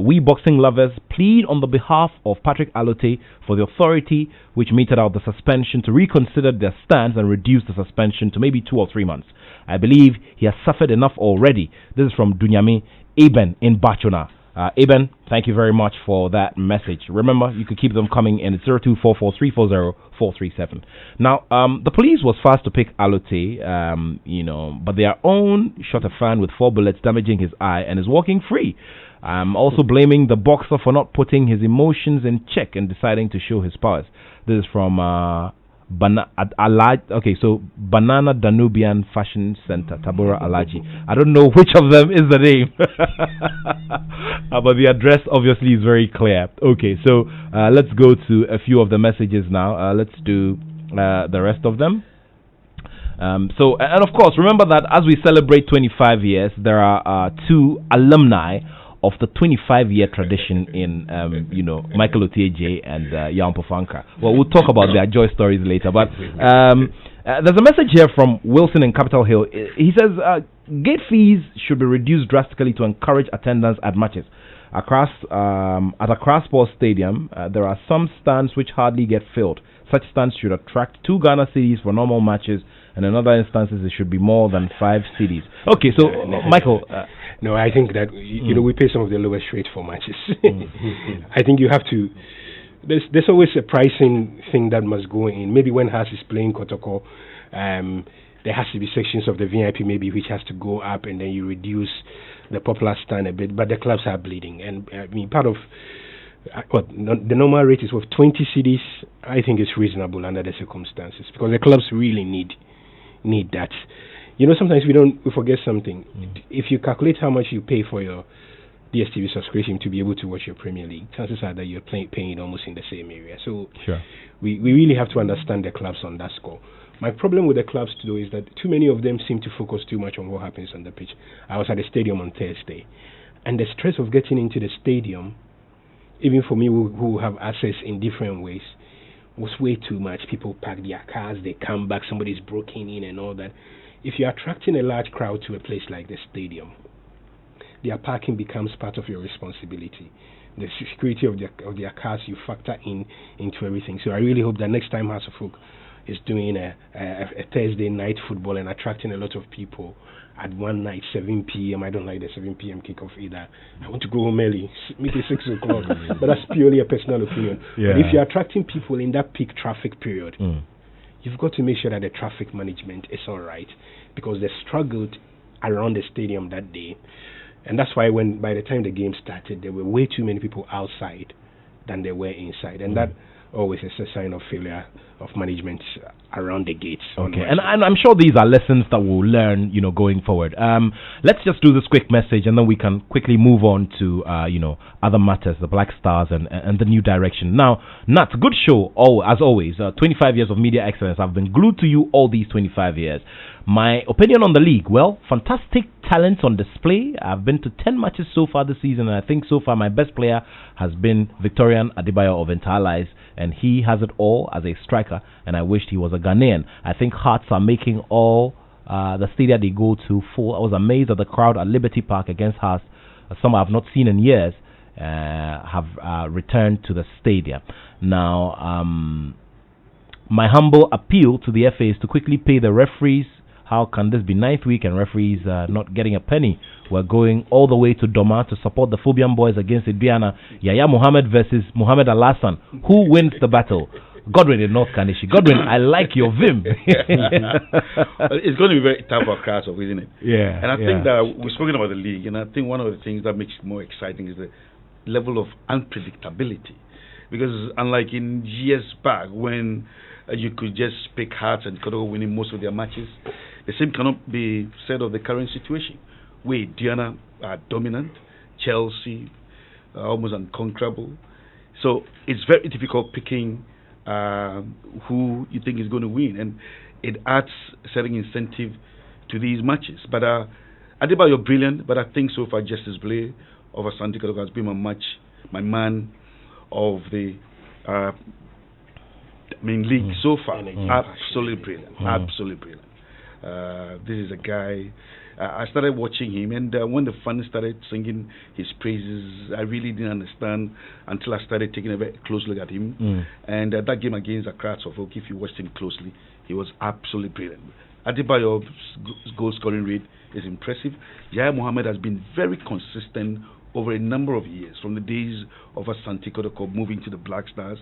A: We boxing lovers plead on the behalf of Patrick Allotey for the authority which meted out the suspension to reconsider their stance and reduce the suspension to maybe 2 or 3 months. I believe he has suffered enough already. This is from Dunyami Eben in Bachona. Eben, thank you very much for that message. Remember, you could keep them coming in at 0244-340-437. Now, the police was fast to pick Allotey, but their own shot a fan with 4 bullets damaging his eye and is walking free. I'm also blaming the boxer for not putting his emotions in check and deciding to show his powers. This is from Banana Danubian Fashion Center, Tabora Alaji. I don't know which of them is the name, but the address obviously is very clear. Okay, so let's go to a few of the messages now. Let's do the rest of them. And of course, remember that as we celebrate 25 years, there are 2 alumni of the 25-year tradition in, Michael Oti-Adjei and Ampofo. Well, we'll talk about their joy stories later. But there's a message here from Wilson in Capitol Hill. He says, gate fees should be reduced drastically to encourage attendance at matches. At Accra Sports Stadium, there are some stands which hardly get filled. Such stands should attract 2 Ghana cedis for normal matches, and in other instances, it should be more than 5 cedis. Okay, so, Michael...
I: No, I think that we pay some of the lowest rates for matches. I think you have to. There's always a pricing thing that must go in. Maybe when Haas is playing Kotoko, there has to be sections of the VIP maybe which has to go up, and then you reduce the popular stand a bit. But the clubs are bleeding, and I mean part of the normal rate is worth 20 cedis. I think it's reasonable under the circumstances because the clubs really need that. Sometimes we forget something. If you calculate how much you pay for your DSTV subscription to be able to watch your Premier League, chances are that you're paying almost in the same area. So
A: sure.
I: We really have to understand the clubs on that score. My problem with the clubs, though, is that too many of them seem to focus too much on what happens on the pitch. I was at the stadium on Thursday, and the stress of getting into the stadium, even for me who have access in different ways, was way too much. People park their cars, they come back, somebody's broken in and all that. If you're attracting a large crowd to a place like the stadium, their parking becomes part of your responsibility. The security of their cars, you factor into everything. So I really hope that next time, House of Folk, is doing a Thursday night football and attracting a lot of people at one night, 7 p.m. I don't like the 7 p.m. kickoff either. I want to go home early, meet at 6 o'clock. But that's purely a personal opinion.
A: Yeah.
I: But if you're attracting people in that peak traffic period, you've got to make sure that the traffic management is all right, because they struggled around the stadium that day. And that's why by the time the game started, there were way too many people outside than there were inside. And that always is a sign of failure of management around the gates.
A: Okay, and I'm sure these are lessons that we'll learn, going forward. Let's just do this quick message, and then we can quickly move on to, other matters, the Black Stars and the new direction. Now, Nat, good show, as always. 25 years of media excellence. I've been glued to you all these 25 years. My opinion on the league, well, fantastic talents on display. I've been to 10 matches so far this season, and I think so far my best player has been Victorian Adebayo of Interlies, and he has it all as a striker, and I wished he was a Ghanaian. I think Hearts are making all the stadia they go to full. I was amazed at the crowd at Liberty Park against Hearts. Some I have not seen in years have returned to the stadium. Now, my humble appeal to the FA is to quickly pay the referees. How can this be 9th week and referees not getting a penny? We're going all the way to Doma to support the Phobian boys against Idbiana. Yaya Mohammed versus Mohammed Al-Hassan. Who wins the battle? Godwin in North Kanishi. Godwin, I like your vim.
D: It's going to be very tough for Kratos, isn't it?
A: Yeah.
D: And I think that we've spoken about the league, and I think one of the things that makes it more exciting is the level of unpredictability. Because unlike in years back when you could just pick Hearts and Kodogo winning most of their matches, the same cannot be said of the current situation, where Diana are dominant, Chelsea almost unconquerable. So it's very difficult picking who you think is going to win, and it adds a certain incentive to these matches. But Adebayo brilliant, but I think so far Justice Blay of Asante Kodogo has been my man of the league so far. Absolutely brilliant. Absolutely brilliant. This is a guy. I started watching him, and when the fans started singing his praises, I really didn't understand until I started taking a very close look at him. And that game against Accra Suffolk, if you watched him closely, he was absolutely brilliant. Adebayo's goal scoring rate is impressive. Yaya Mohammed has been very consistent over a number of years, from the days of Asante Kotoko moving to the Black Stars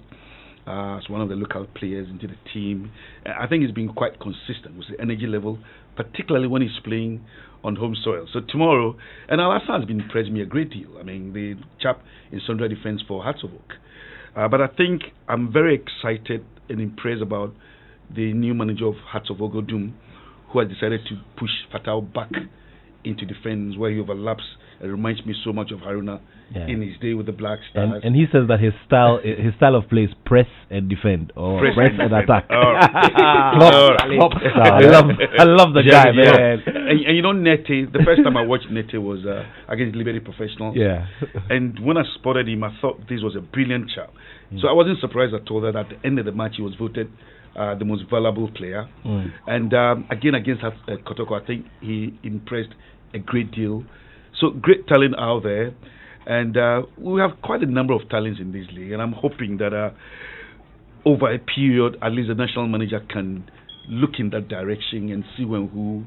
D: as one of the local players into the team. I think he's been quite consistent with the energy level, particularly when he's playing on home soil. So tomorrow, and Al-Hassan has been impressed me a great deal. I mean, the chap in Sondra defense for Hearts of Oak. But I think I'm very excited and impressed about the new manager of Hearts of Oak, Odum, who has decided to push Fatal back into defense, where he overlaps. It reminds me so much of Haruna in his day with the Black Stars.
A: And he says that his style of play is press and defend, or press and attack. I love the guy, man.
D: And you know, Nete, the first time I watched Nete was against Liberty Professional.
A: Yeah.
D: And when I spotted him, I thought this was a brilliant chap. So I wasn't surprised at all that at the end of the match he was voted the most valuable player. And again, against Kotoko, I think he impressed a great deal. So great talent out there, and we have quite a number of talents in this league, and I'm hoping that over a period, at least the national manager can look in that direction and see who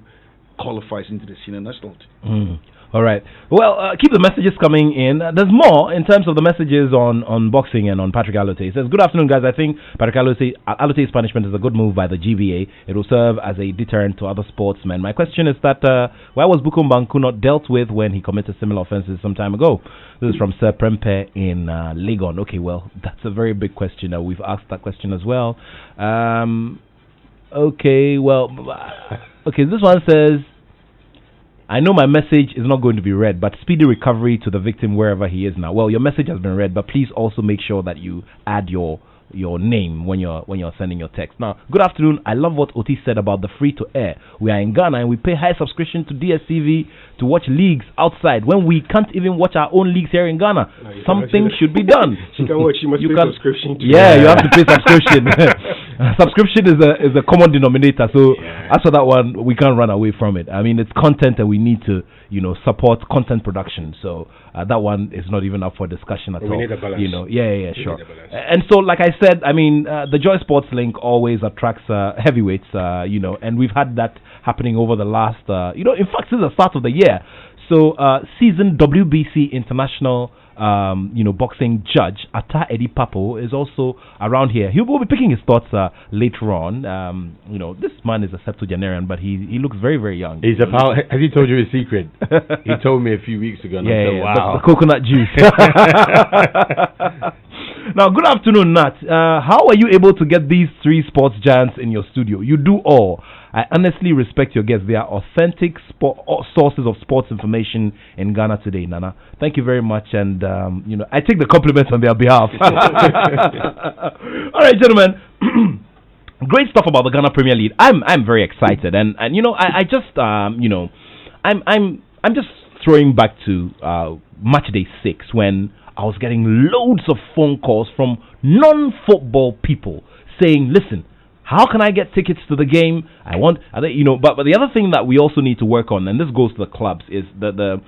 D: qualifies into the senior national team.
A: All right. Well, keep the messages coming in. There's more in terms of the messages on boxing and on Patrick Allotey. He says, good afternoon, guys. I think Patrick Allotey's punishment is a good move by the GBA. It will serve as a deterrent to other sportsmen. My question is that why was Bukum Banku not dealt with when he committed similar offenses some time ago? This is from Sir Prempe in Legon. Okay, well, that's a very big question. We've asked that question as well. Okay, this one says, I know my message is not going to be read, but speedy recovery to the victim wherever he is now. Well, your message has been read, but please also make sure that you add your name when you're sending your text. Now, good afternoon. I love what Oti said about the free to air. We are in Ghana and we pay high subscription to DSTV to watch leagues outside when we can't even watch our own leagues here in Ghana. Something should be done.
I: You can watch. You must pay subscription.
A: You have to pay subscription. Subscription is a common denominator, so as for that one, we can't run away from it. I mean, it's content that we need to, support content production. So that one is not even up for discussion at all.
I: We need a balance.
A: Sure. And so, like I said, I mean, the Joy Sports link always attracts heavyweights, and we've had that happening over the last, in fact, since the start of the year. So, seasoned WBC international, boxing judge Oti-Adjei Papo is also around here. He will be picking his thoughts later on. This man is a septuagenarian, but he looks very, very young.
H: He's about. Has he told you his secret? He told me a few weeks ago. And I said, wow,
A: the coconut juice. Now, good afternoon, Nat. How are you able to get these three sports giants in your studio? You do all. I honestly respect your guests. They are authentic sources of sports information in Ghana today, Nana. Thank you very much, and I take the compliments on their behalf. All right, gentlemen. Great stuff about the Ghana Premier League. I'm very excited, and I just I'm just throwing back to match day 6 when I was getting loads of phone calls from non-football people saying, listen, how can I get tickets to the game? But the other thing that we also need to work on, and this goes to the clubs, is the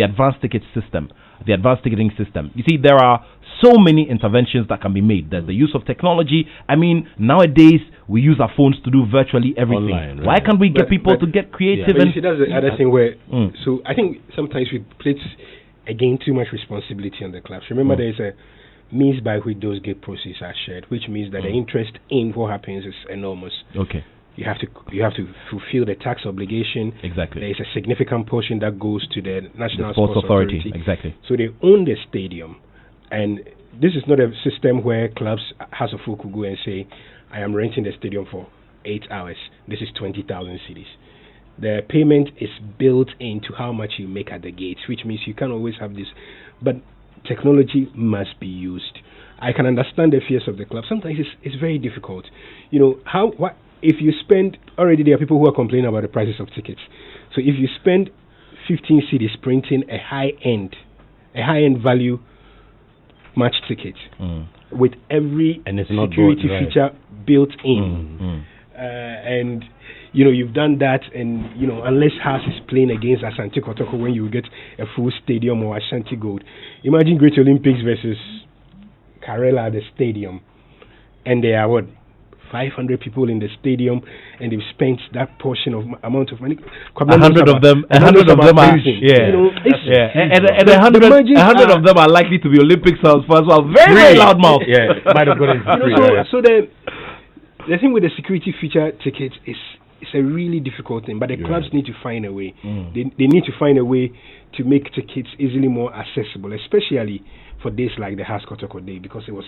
A: advanced ticket system, the advanced ticketing system. You see, there are so many interventions that can be made. There's the use of technology. I mean, nowadays we use our phones to do virtually everything. Online, right? Why can't we get people to get creative?
I: But you see, that's the other thing where. So I think sometimes we place again too much responsibility on the clubs. Remember, there is a means by which those gate proceeds are shared, which means that the interest in what happens is enormous.
A: Okay.
I: You have to fulfill the tax obligation.
A: Exactly.
I: There is a significant portion that goes to the National
A: Sports Authority. Exactly.
I: So they own the stadium, and this is not a system where clubs has a fool could go and say, I am renting the stadium for 8 hours. This is 20,000 cedis. The payment is built into how much you make at the gates, which means you can't always have this. But technology must be used. I can understand the fears of the club. Sometimes it's very difficult. If you spend, already there are people who are complaining about the prices of tickets. So if you spend 15 cedis printing a high-end value match ticket with every security feature built in, and you've done that, and unless Haas is playing against Asante Kotoko when you get a full stadium or Ashanti Gold, imagine Great Olympics versus Karela at the stadium, and there are 500 people in the stadium, and they've spent that portion of amount of money.
A: 100 of them are and 100 of them are likely to be Olympic stars as well. Very, very loud mouth.
H: Might have got into
I: so the thing with the security feature tickets is it's a really difficult thing, but the clubs need to find a way. They need to find a way to make tickets easily more accessible, especially for days like the Haas Kotoko Day, because it was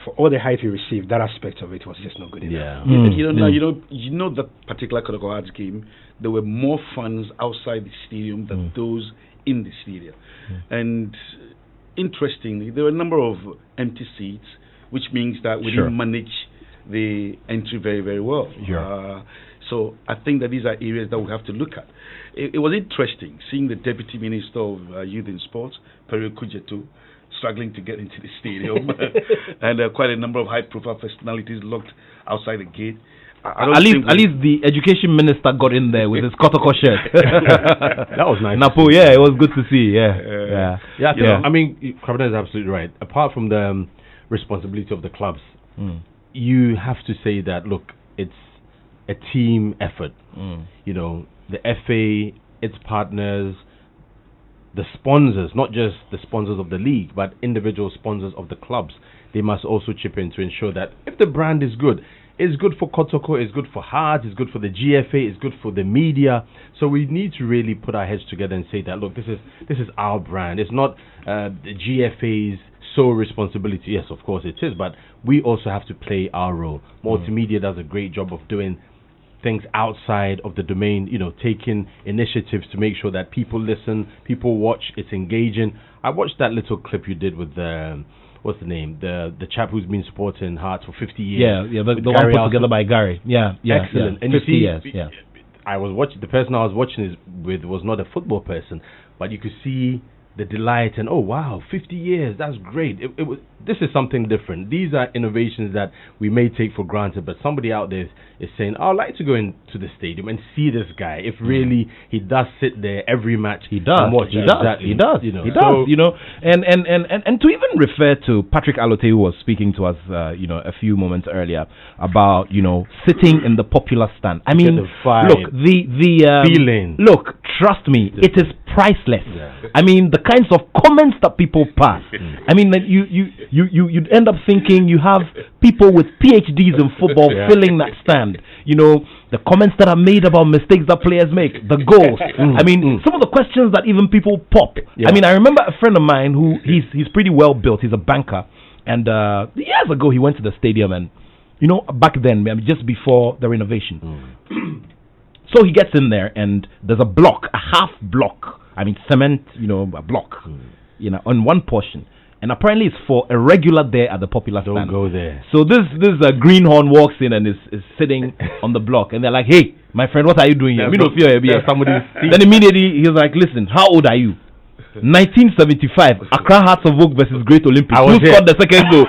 I: for all the hype he received, that aspect of it was just not good enough.
D: That particular Kotoko Hearts game, there were more fans outside the stadium than those in the stadium. And interestingly, there were a number of empty seats, which means that we didn't manage the entry very, very well. So I think that these are areas that we have to look at. It was interesting seeing the Deputy Minister of Youth and Sports, Perry Kujetu, struggling to get into the stadium, and quite a number of high-profile personalities locked outside the gate.
A: At least the Education Minister got in there with his Kotoko shirt.
H: That was nice.
A: Napo, it was good to see.
H: I mean, Kwabena is absolutely right. Apart from the responsibility of the clubs, you have to say that, look, it's a team effort. The FA, its partners, the sponsors, not just the sponsors of the league, but individual sponsors of the clubs, they must also chip in to ensure that if the brand is good, it's good for Kotoko, it's good for Hearts, it's good for the GFA, it's good for the media. So we need to really put our heads together and say that, look, this is our brand. It's not the GFA's sole responsibility. Yes, of course it is, but we also have to play our role. Multimedia does a great job of doing things outside of the domain, taking initiatives to make sure that people listen, people watch, it's engaging. I watched that little clip you did with what's the name? The chap who's been supporting Hearts for 50 years.
A: The one put together by Gary.
H: Excellent. And
A: 50 years.
H: I was watching. The person I was watching with was not a football person, but you could see the delight and oh wow, 50 years, that's great. This is something different. These are innovations that we may take for granted, but somebody out there is saying, I'd like to go into the stadium and see this guy. If really he does sit there every match,
A: he does. And watch. He does. You know, he does. You know, and to even refer to Patrick Allotey, who was speaking to us, a few moments earlier about sitting in the popular stand. I mean, look, the
H: feeling.
A: Look, trust me, it is priceless. Yeah. I mean, the kinds of comments that people pass. I mean, that you'd end up thinking you have people with PhDs in football filling that stand. The comments that are made about mistakes that players make, the goals. I mean, some of the questions that even people pop. Yeah. I mean, I remember a friend of mine who he's pretty well built. He's a banker, and years ago he went to the stadium, and back then, just before the renovation. So he gets in there, and there's a half block. I mean, cement, a block, on one portion. And apparently it's for a regular there at the popular stand.
H: Don't go there.
A: So this greenhorn walks in and is sitting on the block. And they're like, hey, my friend, what are you doing here? Then immediately he's like, listen, how old are you? 1975, Accra Hearts of Oak versus Great Olympics. Who scored the second goal?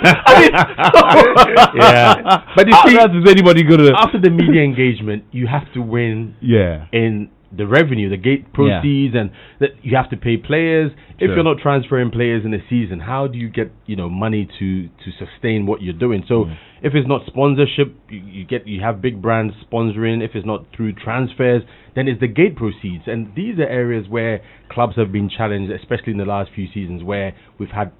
H: Yeah. But you see, is anybody gonna... After the media engagement, you have to win in the revenue, the gate proceeds, and that you have to pay players. If you're not transferring players in a season, how do you get money to sustain what you're doing? So if it's not sponsorship, you have big brands sponsoring. If it's not through transfers, then it's the gate proceeds. And these are areas where clubs have been challenged, especially in the last few seasons, where we've had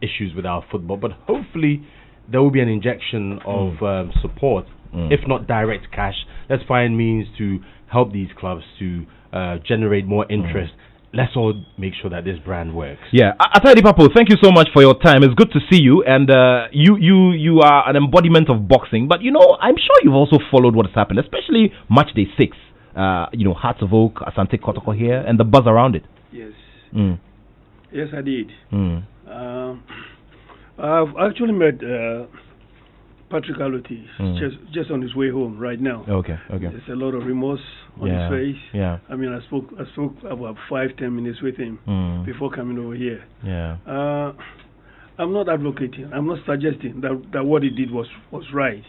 H: issues with our football. But hopefully there will be an injection of support, if not direct cash. Let's find means to help these clubs to generate more interest. Let's all make sure that this brand works.
A: Yeah, Atadi Papo, thank you so much for your time. It's good to see you, and you are an embodiment of boxing. But I'm sure you've also followed what has happened, especially Match Day 6. Hearts of Oak, Asante Kotoko here, and the buzz around it.
J: Yes. Yes, I did. I've actually met Patrick Allotey just on his way home right now.
A: Okay.
J: There's a lot of remorse on his face.
A: Yeah.
J: I mean, I spoke about 5-10 minutes with him before coming over here.
A: Yeah.
J: I'm not advocating. I'm not suggesting that what he did was right.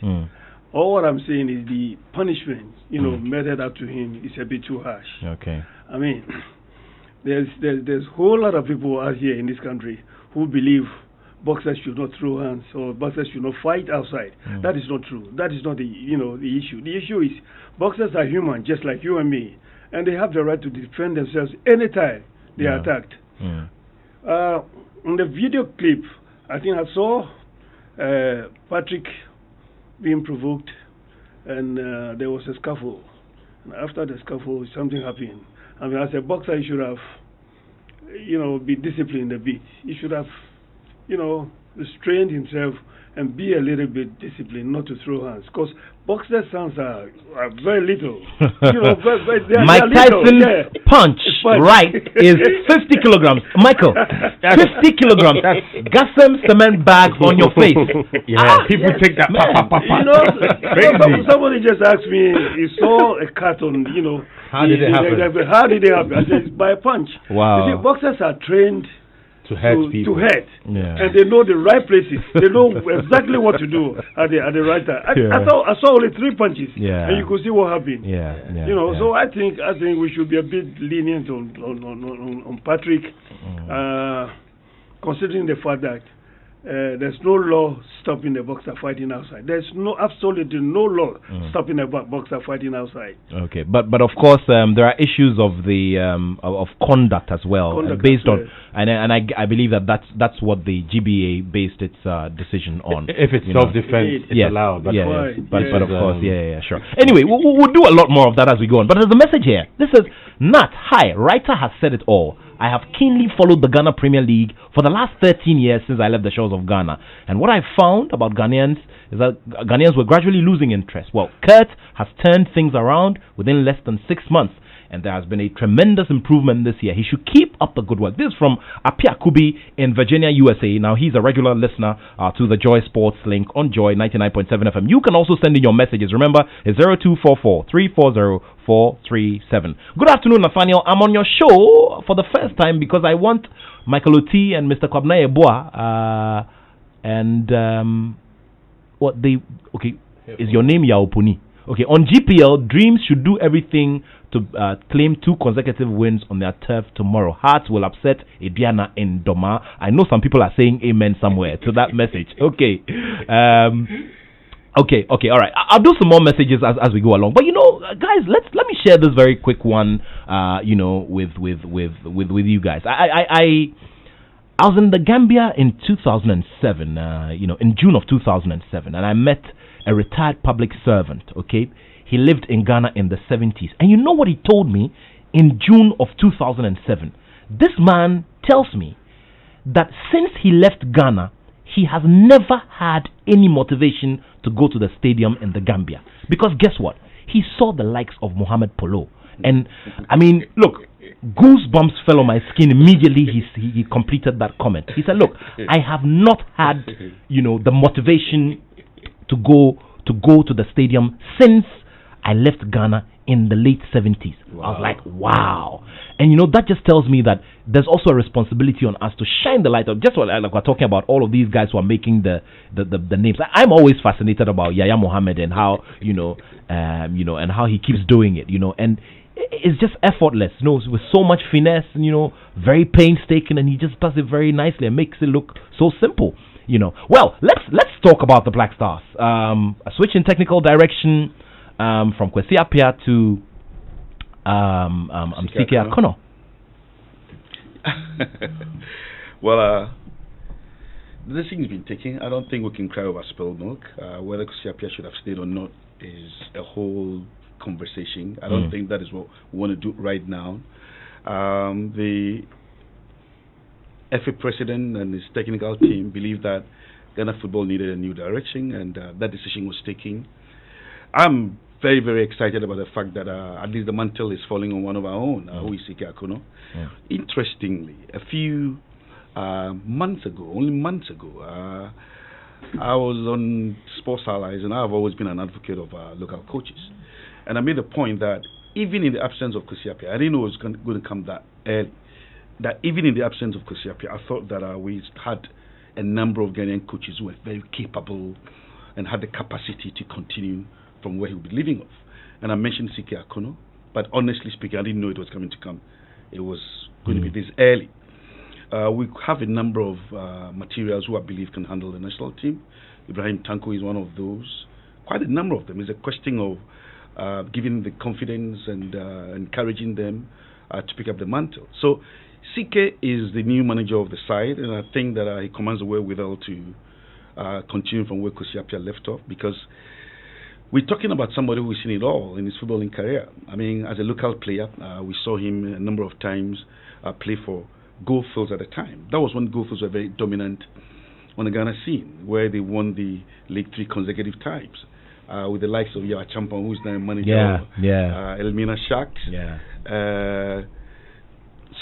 J: All what I'm saying is the punishment, meted out to him is a bit too harsh.
A: Okay.
J: I mean, there's a whole lot of people out here in this country who believe boxers should not throw hands or boxers should not fight outside. That is not true. That is not the issue. The issue is boxers are human, just like you and me, and they have the right to defend themselves anytime they are attacked. In the video clip, I think I saw Patrick being provoked, and there was a scuffle. And after the scuffle, something happened. I mean, as a boxer, you should have, be disciplined a bit. You should have, restrained himself and be a little bit disciplined, not to throw hands. Because boxers' hands are very little.
A: Mike Tyson's punch right is 50 kilograms. Michael, 50 kilograms. That's Gassam cement bag on your face.
H: People take that.
J: Somebody just asked me, he saw a cut on,
H: how did it happen?
J: How did it happen? I said, it's by a punch.
A: Wow.
J: You see, boxers are trained
H: to hurt people.
J: And they know the right places. They know exactly what to do at the right time. I saw only 3 punches, and you could see what happened. So I think we should be a bit lenient on Patrick, considering the fact that there's no law stopping the boxer fighting outside. There's absolutely no law stopping a boxer fighting outside.
A: Okay, but of course there are issues of the of conduct as well, based on, and I believe that's what the GBA based its decision on.
H: If it's self-defense, it's allowed. But
A: of course, sure. Anyway, we'll do a lot more of that as we go on. But there's a message here. This is Nat. Hi, writer has said it all. I have keenly followed the Ghana Premier League for the last 13 years since I left the shores of Ghana. And what I found about Ghanaians is that Ghanaians were gradually losing interest. Well, Kurt has turned things around within less than 6 months, and there has been a tremendous improvement this year. He should keep up the good work. This is from Apia Kubi in Virginia, USA. Now, he's a regular listener to the Joy Sports link on Joy 99.7 FM. You can also send in your messages. Remember, it's 0244-340-437. Good afternoon, Nathaniel. I'm on your show for the first time because I want Michael Oti and Mr. Kwabena Yeboah is your name Yaopuni? Okay, on GPL, Dreams should do everything to claim 2 consecutive wins on their turf tomorrow. Hearts will upset Ediana in Doma. I know some people are saying amen somewhere to that message. Okay. Okay, all right. I'll do some more messages as we go along. But guys, let me share this very quick one. With you guys. I was in the Gambia in 2007. In June of 2007, and I met a retired public servant. Okay, he lived in Ghana in the 70s, and you know what he told me in June of 2007. This man tells me that since he left Ghana, he has never had any motivation to go to the stadium in the Gambia. Because guess what? He saw the likes of Mohamed Polo. And, I mean, look, goosebumps fell on my skin immediately he completed that comment. He said, look, I have not had, the motivation to go to the stadium since I left Ghana in the late 70s. Wow. I was like, wow. And that just tells me that there's also a responsibility on us to shine the light out. Just like we're talking about all of these guys who are making the names. I'm always fascinated about Yaya Mohammed and how and how he keeps doing it. And it's just effortless. With so much finesse. Very painstaking, and he just does it very nicely and makes it look so simple. Well, let's talk about the Black Stars. A switch in technical direction from Kwesi Appiah to CK Akono.
D: Well, the decision's been taken. I don't think we can cry over spilled milk. Whether Kwesi Appiah should have stayed or not is a whole conversation. I don't think that is what we want to do right now. The FA president and his technical team believe that Ghana football needed a new direction, and that decision was taken. I'm very, very excited about the fact that at least the mantle is falling on one of our own, who is CK Akono. Yeah. Interestingly, a few months ago, I was on Sports Allies, and I've always been an advocate of local coaches. And I made the point that even in the absence of Kwesi Appiah, I didn't know it was going to come that early, that even in the absence of Kwesi Appiah, I thought that we had a number of Ghanaian coaches who were very capable and had the capacity to continue from where he would be living off. And I mentioned CK Akono, but honestly speaking, I didn't know it was going to come. It was going to be this early. We have a number of materials who I believe can handle the national team. Ibrahim Tanko is one of those. Quite a number of them. It's a question of giving them the confidence and encouraging them to pick up the mantle. So CK is the new manager of the side, and I think that he commands the wherewithal to continue from where Kwesi Appiah left off, because we're talking about somebody who's seen it all in his footballing career. I mean, as a local player, we saw him a number of times play for Goldfields at the time. That was when Goldfields were very dominant on the Ghana scene, where they won the League 3 consecutive times. With the likes of Yawa Champon, who's now manager of Elmina Sharks.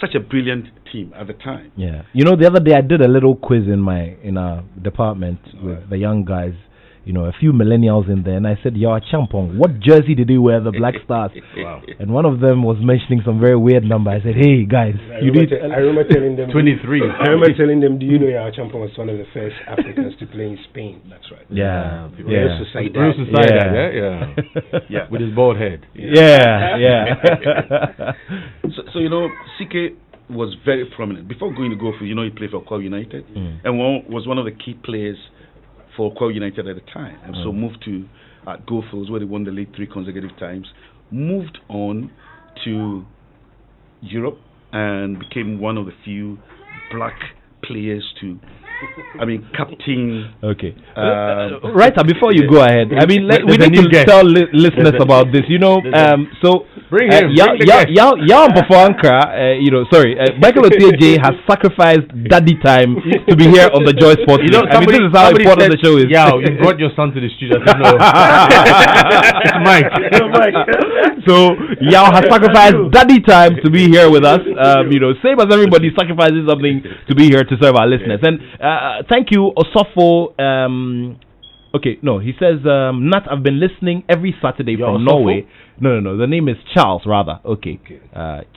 D: Such a brilliant team at the time.
A: Yeah. The other day I did a little quiz in our department with the young guys. A few millennials in there, and I said, Yawa Champong, what jersey did he wear, the Black Stars? Wow. And one of them was mentioning some very weird number. I said, hey, guys,
I: I remember telling them
A: 23.
I: I remember telling them, do you know Yawa Champong was one of the first Africans to play in Spain? That's right.
A: Yeah.
H: Yeah. With his bald head.
D: So CK was very prominent. Before going to Goldfield, he played for Kwao United, and was one of the key players for Kwao United at the time, and so moved to Goldfields, where they won the League 3 consecutive times, moved on to Europe, and became one of the few black players to captain.
A: Okay. Right, before you go ahead, I mean, we need to tell listeners about this. So
H: bring him.
A: Ampofo Ankara, Michael Oti-Adjei has sacrificed daddy time to be here on the Joy Sports. This is how important the show is.
H: Yeah, you brought your son to the studio. I know. It's Mike.
A: So Yao has sacrificed daddy time to be here with us. Same as everybody sacrifices something to be here to serve our listeners. And thank you, Osofo. He says, Nat, I've been listening every Saturday from Norway. No, the name is Charles, rather. Okay.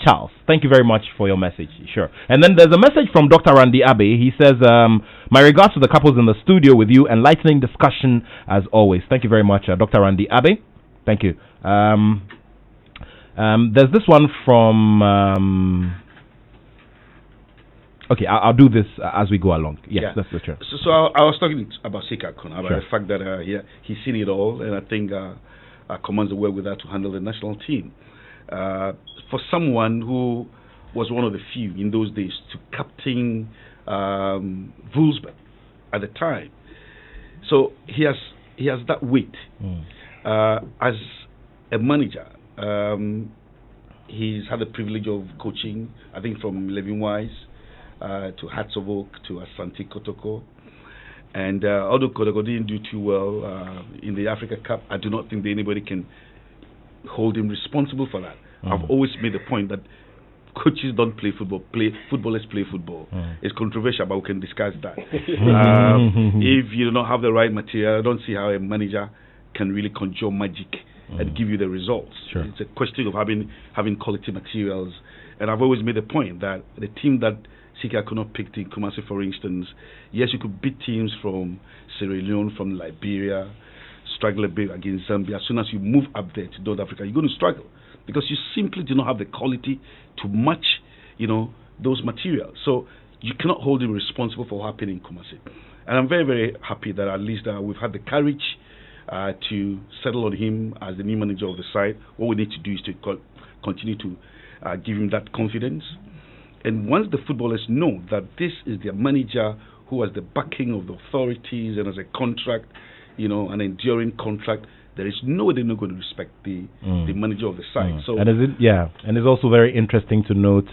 A: Charles, thank you very much for your message. Sure. And then there's a message from Dr. Oti-Adjei. He says, my regards to the couples in the studio with you. Enlightening discussion as always. Thank you very much, Dr. Oti-Adjei. Thank you. There's this one from... Okay, I'll do this as we go along. Yes, that's the truth.
D: So I was talking about Sika Kona, about the fact that he's seen it all, and I think commands the well with that to handle the national team. For someone who was one of the few in those days to captain Wolfsburg at the time, so he has that weight. As a manager, he's had the privilege of coaching, I think, from Levin-Wise to Hearts of Oak to Asante Kotoko. And although Kotoko didn't do too well in the Africa Cup, I do not think that anybody can hold him responsible for that. I've always made the point that coaches don't play football, footballers play football. It's controversial, but we can discuss that. If you do not have the right material, I don't see how a manager can really conjure magic and give you the results.
A: Sure.
D: It's a question of having quality materials. And I've always made the point that the team that Sika could not pick in Kumasi, for instance, yes, you could beat teams from Sierra Leone, from Liberia, struggle a bit against Zambia. As soon as you move up there to North Africa, you're going to struggle because you simply do not have the quality to match, those materials. So you cannot hold him responsible for what happened in Kumasi. And I'm very, very happy that at least we've had the courage to settle on him as the new manager of the side. What we need to do is to continue to give him that confidence. And once the footballers know that this is their manager who has the backing of the authorities and has a contract, an enduring contract, there is no way they're not going to respect the manager of the side. So
A: and it's also very interesting to note,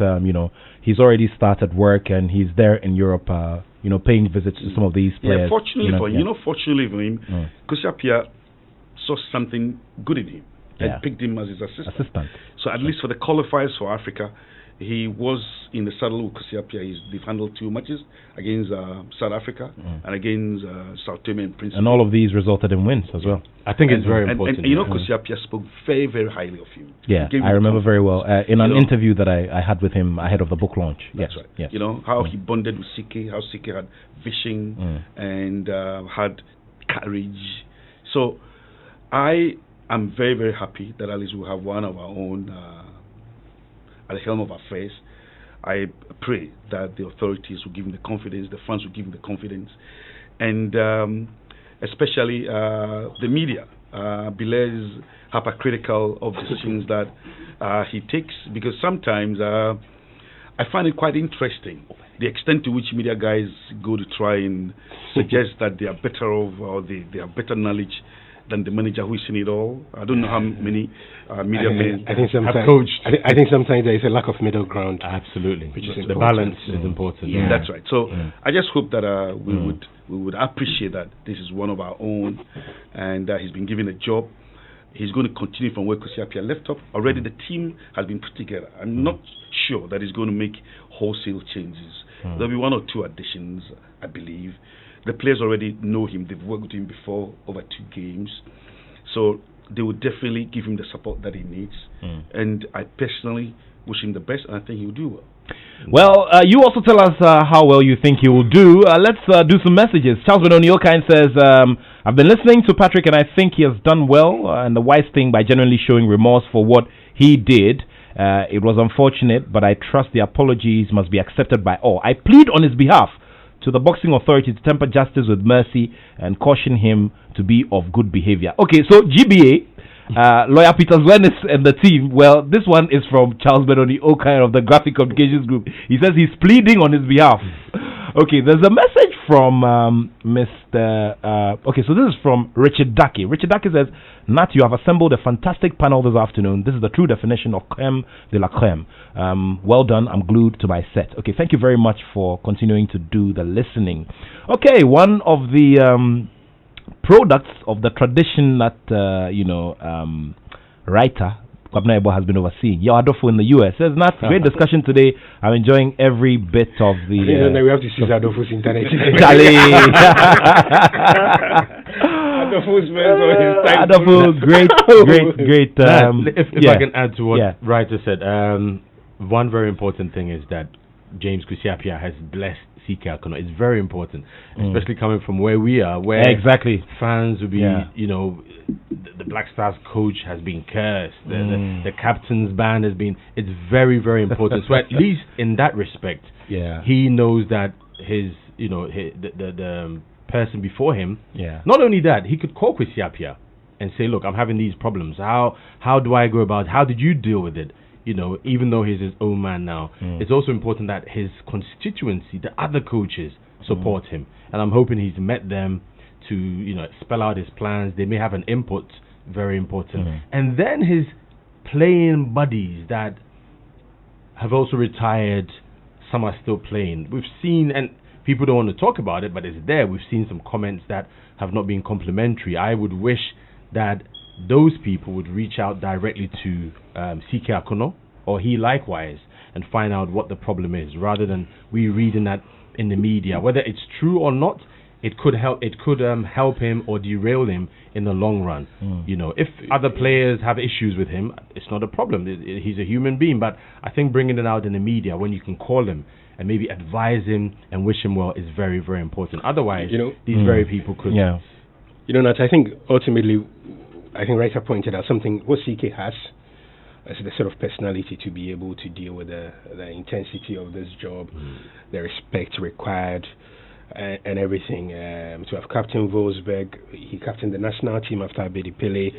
A: he's already started work and he's there in Europe, paying visits to some of these players.
D: Fortunately for him, Kusiapia saw something good in him and picked him as his assistant. So at least for the qualifiers for Africa, he was in the saddle with Kusiapia. They've handled 2 matches against South Africa and against Sao Tome and Principe.
A: And all of these resulted in wins as well.
H: I think it's very important.
D: And Kusiapia spoke very, very highly of him.
A: Yeah, I remember very well. In an interview that I had with him ahead of the book launch.
D: That's right. Yes. How he bonded with Sike, how Sike had vision and had courage. So I am very, very happy that at least we have one of our own at the helm of affairs. I pray that the authorities will give him the confidence, the fans will give him the confidence, and especially the media. Bile is hypercritical of decisions that he takes, because sometimes I find it quite interesting the extent to which media guys go to try and suggest that they are better off or they have better knowledge than the manager who is in it all. I don't know how many media men have coached.
I: I think sometimes there is a lack of middle ground.
H: Absolutely.
I: Which is
H: the balance is important.
D: Yeah. That's right. So I just hope that we would appreciate that this is one of our own and he's been given a job. He's going to continue from where Kusiapia left off. Already the team has been put together. I'm not sure that he's going to make wholesale changes. There'll be 1 or 2 additions, I believe. The players already know him. They've worked with him before over 2 games. So they will definitely give him the support that he needs. And I personally wish him the best, and I think he will do well.
A: Well, you also tell us how well you think he will do. Let's do some messages. Charles Benoni-Okain says, I've been listening to Patrick and I think he has done well and the wise thing by genuinely showing remorse for what he did. It was unfortunate, but I trust the apologies must be accepted by all. I plead on his behalf to the boxing authority to temper justice with mercy and caution him to be of good behavior. Okay, so GBA, Lawyer Peter Zwenis and the team, well, this one is from Charles Benoni-Okain of the Graphic Communications Group. He says he's pleading on his behalf. Okay, there's a message from Mr. Okay, so this is from Richard Ducky. Richard Ducky says, Nat, you have assembled a fantastic panel this afternoon. This is the true definition of creme de la creme. Well done. I'm glued to my set. Okay, thank you very much for continuing to do the listening. Okay, one of the products of the tradition that, writer Kwabena Ebo has been overseeing. Adolfo in the US says, Nat, great discussion today. I'm enjoying every bit of the.
I: We have to see Adolfo's internet.
A: Adolfo, great.
H: If I can add to what Writer said, one very important thing is that James Kwesi has blessed CK Akono. It's very important, especially coming from where we are, where fans will be, the Black Stars coach has been cursed, the captain's ban has been. It's very, very important. So at least in that respect, he knows that the person before him. Not only that, he could call Kwesi Appiah and say, "Look, I'm having these problems. How do I go about? How did you deal with it?" Even though he's his own man now, it's also important that his constituency, the other coaches, support him. And I'm hoping he's met them to, spell out his plans. They may have an input, very important. And then his playing buddies that have also retired, some are still playing. We've seen, and people don't want to talk about it, but it's there. We've seen some comments that have not been complimentary. I would wish that those people would reach out directly to CK Akono, or he likewise, and find out what the problem is, rather than we reading that in the media. Whether it's true or not, it could help. It could help him or derail him in the long run. If other players have issues with him, it's not a problem. He's a human being. But I think bringing it out in the media when you can call him and maybe advise him and wish him well is very, very important. Otherwise, these very people could.
I: Nat, I think ultimately, Writer pointed out something what CK has as the sort of personality to be able to deal with the intensity of this job, the respect required, and everything. To have Captain Wolfsberg, he captained the national team after Abedi Pele.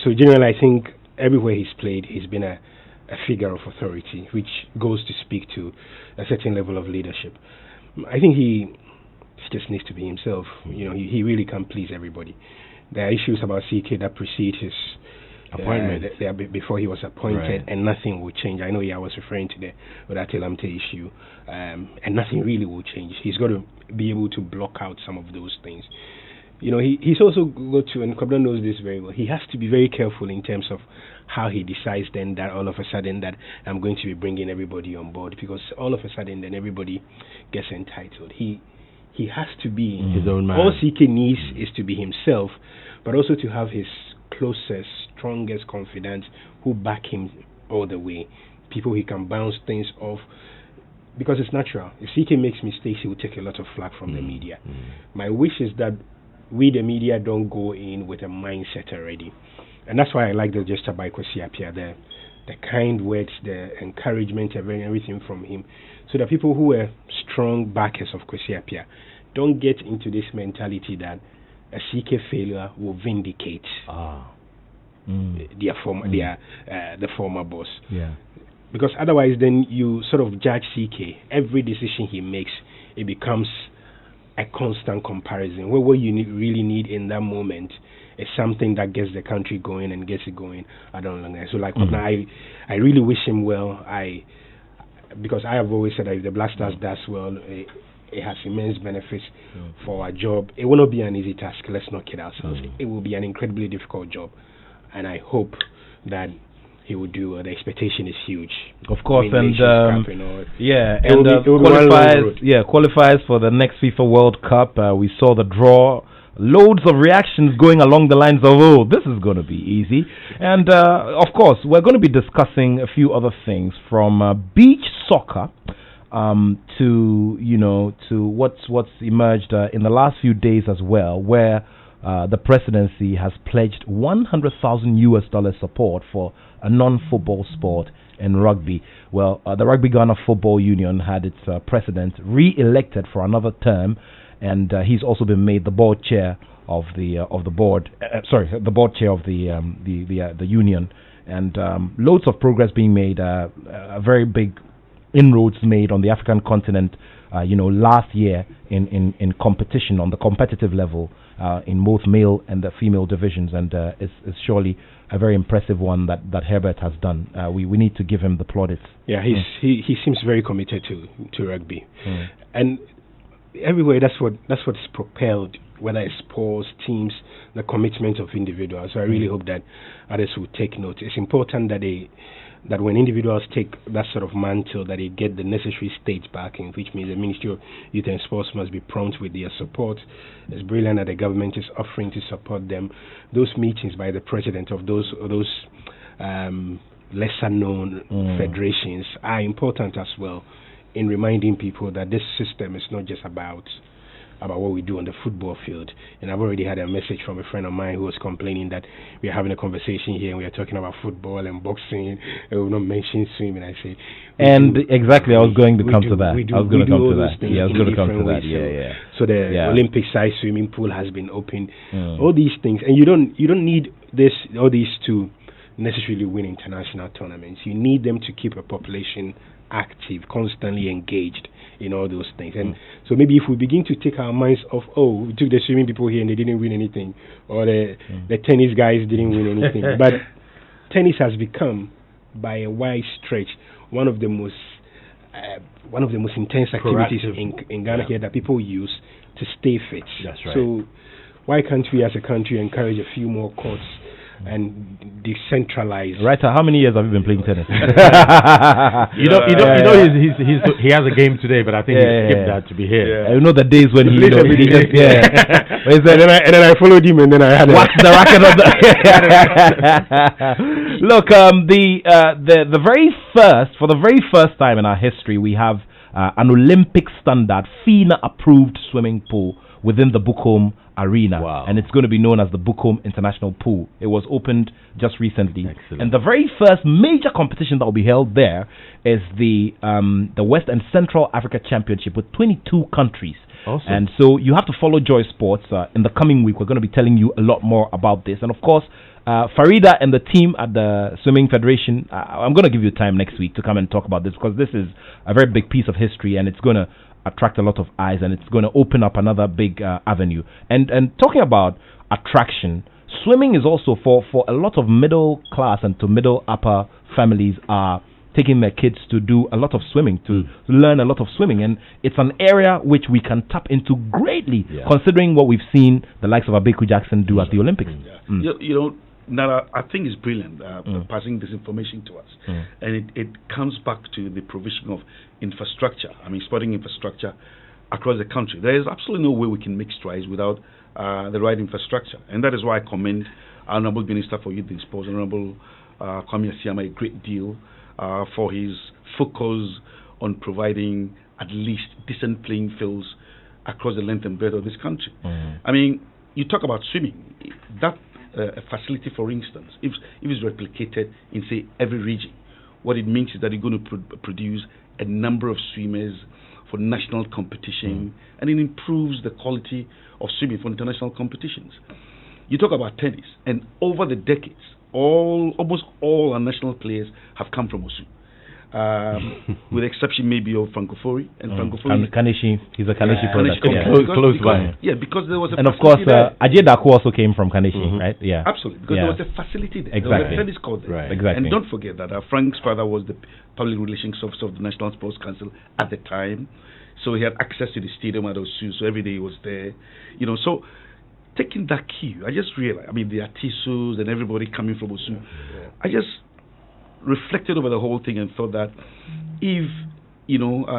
I: So generally, I think everywhere he's played, he's been a figure of authority, which goes to speak to a certain level of leadership. I think he just needs to be himself. He really can please everybody. There are issues about CK that precede his appointment before he was appointed, and nothing will change. I know I was referring to the Oti-Adjei issue, and nothing really will change. He's got to be able to block out some of those things. He's also got to, and Kwabena knows this very well, he has to be very careful in terms of how he decides then that all of a sudden that I'm going to be bringing everybody on board, because all of a sudden then everybody gets entitled. He has to be
H: his own man.
I: All CK needs is to be himself, but also to have his closest, strongest confidants who back him all the way. People he can bounce things off, because it's natural. If CK makes mistakes, he will take a lot of flack from the media. My wish is that we, the media, don't go in with a mindset already. And that's why I like the gesture by Kwesi Appiah, the kind words, the encouragement, everything from him, so that people who are strong backers of Kwesi Appiah don't get into this mentality that a CK failure will vindicate the former boss. Because otherwise, then you sort of judge CK. Every decision he makes, it becomes a constant comparison. What you really need in that moment is something that gets the country going and gets it going. I don't know. So like I really wish him well. Because I have always said that if the Black Stars does well, it has immense benefits for our job. It will not be an easy task. Let's not kid ourselves. It will be an incredibly difficult job, and I hope that he will do. The expectation is huge.
A: Of course, and qualifies for the next FIFA World Cup. We saw the draw. Loads of reactions going along the lines of, oh, this is going to be easy. And, of course, we're going to be discussing a few other things, from beach soccer to what's emerged in the last few days as well, where the presidency has pledged $100,000 support for a non-football sport in rugby. Well, the Rugby Ghana Football Union had its president re-elected for another term, and he's also been made the board chair of the board. The board chair of the union, and loads of progress being made. A very big inroads made on the African continent last year in competition on the competitive level in both male and the female divisions, and it's surely a very impressive one that Herbert has done. We need to give him the plaudits.
I: Yeah, he seems very committed to rugby, and everywhere that's what's propelled, whether it's sports, teams, the commitment of individuals. So I really hope that others will take note. It's important that when individuals take that sort of mantle, that they get the necessary state backing, which means the Ministry of Youth and Sports must be prompt with their support. It's brilliant that the government is offering to support them. Those meetings by the president of those lesser known federations are important as well, in reminding people that this system is not just about what we do on the football field. And I've already had a message from a friend of mine who was complaining that we are having a conversation here and we are talking about football and boxing and we'll not mention swimming. I say,
A: exactly, I was going to come to that.
I: I was going to come to that.
A: Yeah, I was going to come to that. Yeah.
I: So the Olympic size swimming pool has been opened. All these things, and you don't need all these to necessarily win international tournaments. You need them to keep a population active, constantly engaged in all those things. And so maybe if we begin to take our minds off, we took the swimming people here and they didn't win anything, or the tennis guys didn't win anything. But tennis has become, by a wide stretch, one of the most intense activities in Ghana here that people use to stay fit.
H: That's right.
I: So why can't we as a country encourage a few more courts and decentralized?
A: Right, how many years have you been playing tennis?
H: He has a game today, but I think he skipped that to be here.
A: I know the days when he just
I: and then I followed him, and then I had
A: the racket on the Look, the very first time in our history, we have an Olympic standard FINA approved swimming pool within the Bukom Arena.
H: Wow.
A: And it's going to be known as the Bukom International Pool. It was opened just recently.
H: Excellent.
A: And the very first major competition that will be held there is the West and Central Africa Championship with 22 countries.
H: Awesome.
A: And so you have to follow Joy Sports. In the coming week, we're going to be telling you a lot more about this. And of course, Farida and the team at the Swimming Federation, I'm going to give you time next week to come and talk about this, because this is a very big piece of history and it's going to attract a lot of eyes, and it's going to open up another big avenue. And talking about attraction, swimming is also for a lot of middle class and to middle upper families are taking their kids to do a lot of swimming, to learn a lot of swimming, and it's an area which we can tap into greatly, considering what we've seen the likes of Abeku Jackson do at the Olympics.
D: You know, Nara, I think it's brilliant passing this information to us, and it comes back to the provision of infrastructure. I mean, sporting infrastructure across the country. There is absolutely no way we can make strides without the right infrastructure, and that is why I commend Honorable Minister for Youth and Sports, Honorable Kwame Asiama, a great deal for his focus on providing at least decent playing fields across the length and breadth of this country. I mean, you talk about swimming, that a facility, for instance, if it's replicated in, say, every region, what it means is that you're going to produce a number of swimmers for national competition, and it improves the quality of swimming for international competitions. You talk about tennis, and over the decades, almost all our national players have come from Osu. With the exception maybe of Francophonie, and Francophonie.
A: Kaneshi, he's a Kaneshi product.
D: Close by. Yeah, because there was a
A: and of course, Oti-Adjei also came from Kaneshi, right? Yeah,
D: absolutely, because there was a facility there.
A: Exactly.
D: There was a tennis court there.
A: Right. Exactly.
D: And don't forget that Frank's father was the public relations officer of the National Sports Council at the time, so he had access to the stadium at Osu. So every day he was there, you know. So taking that cue, I just realized. I mean, the Atisus and everybody coming from Osu. I just reflected over the whole thing and thought that if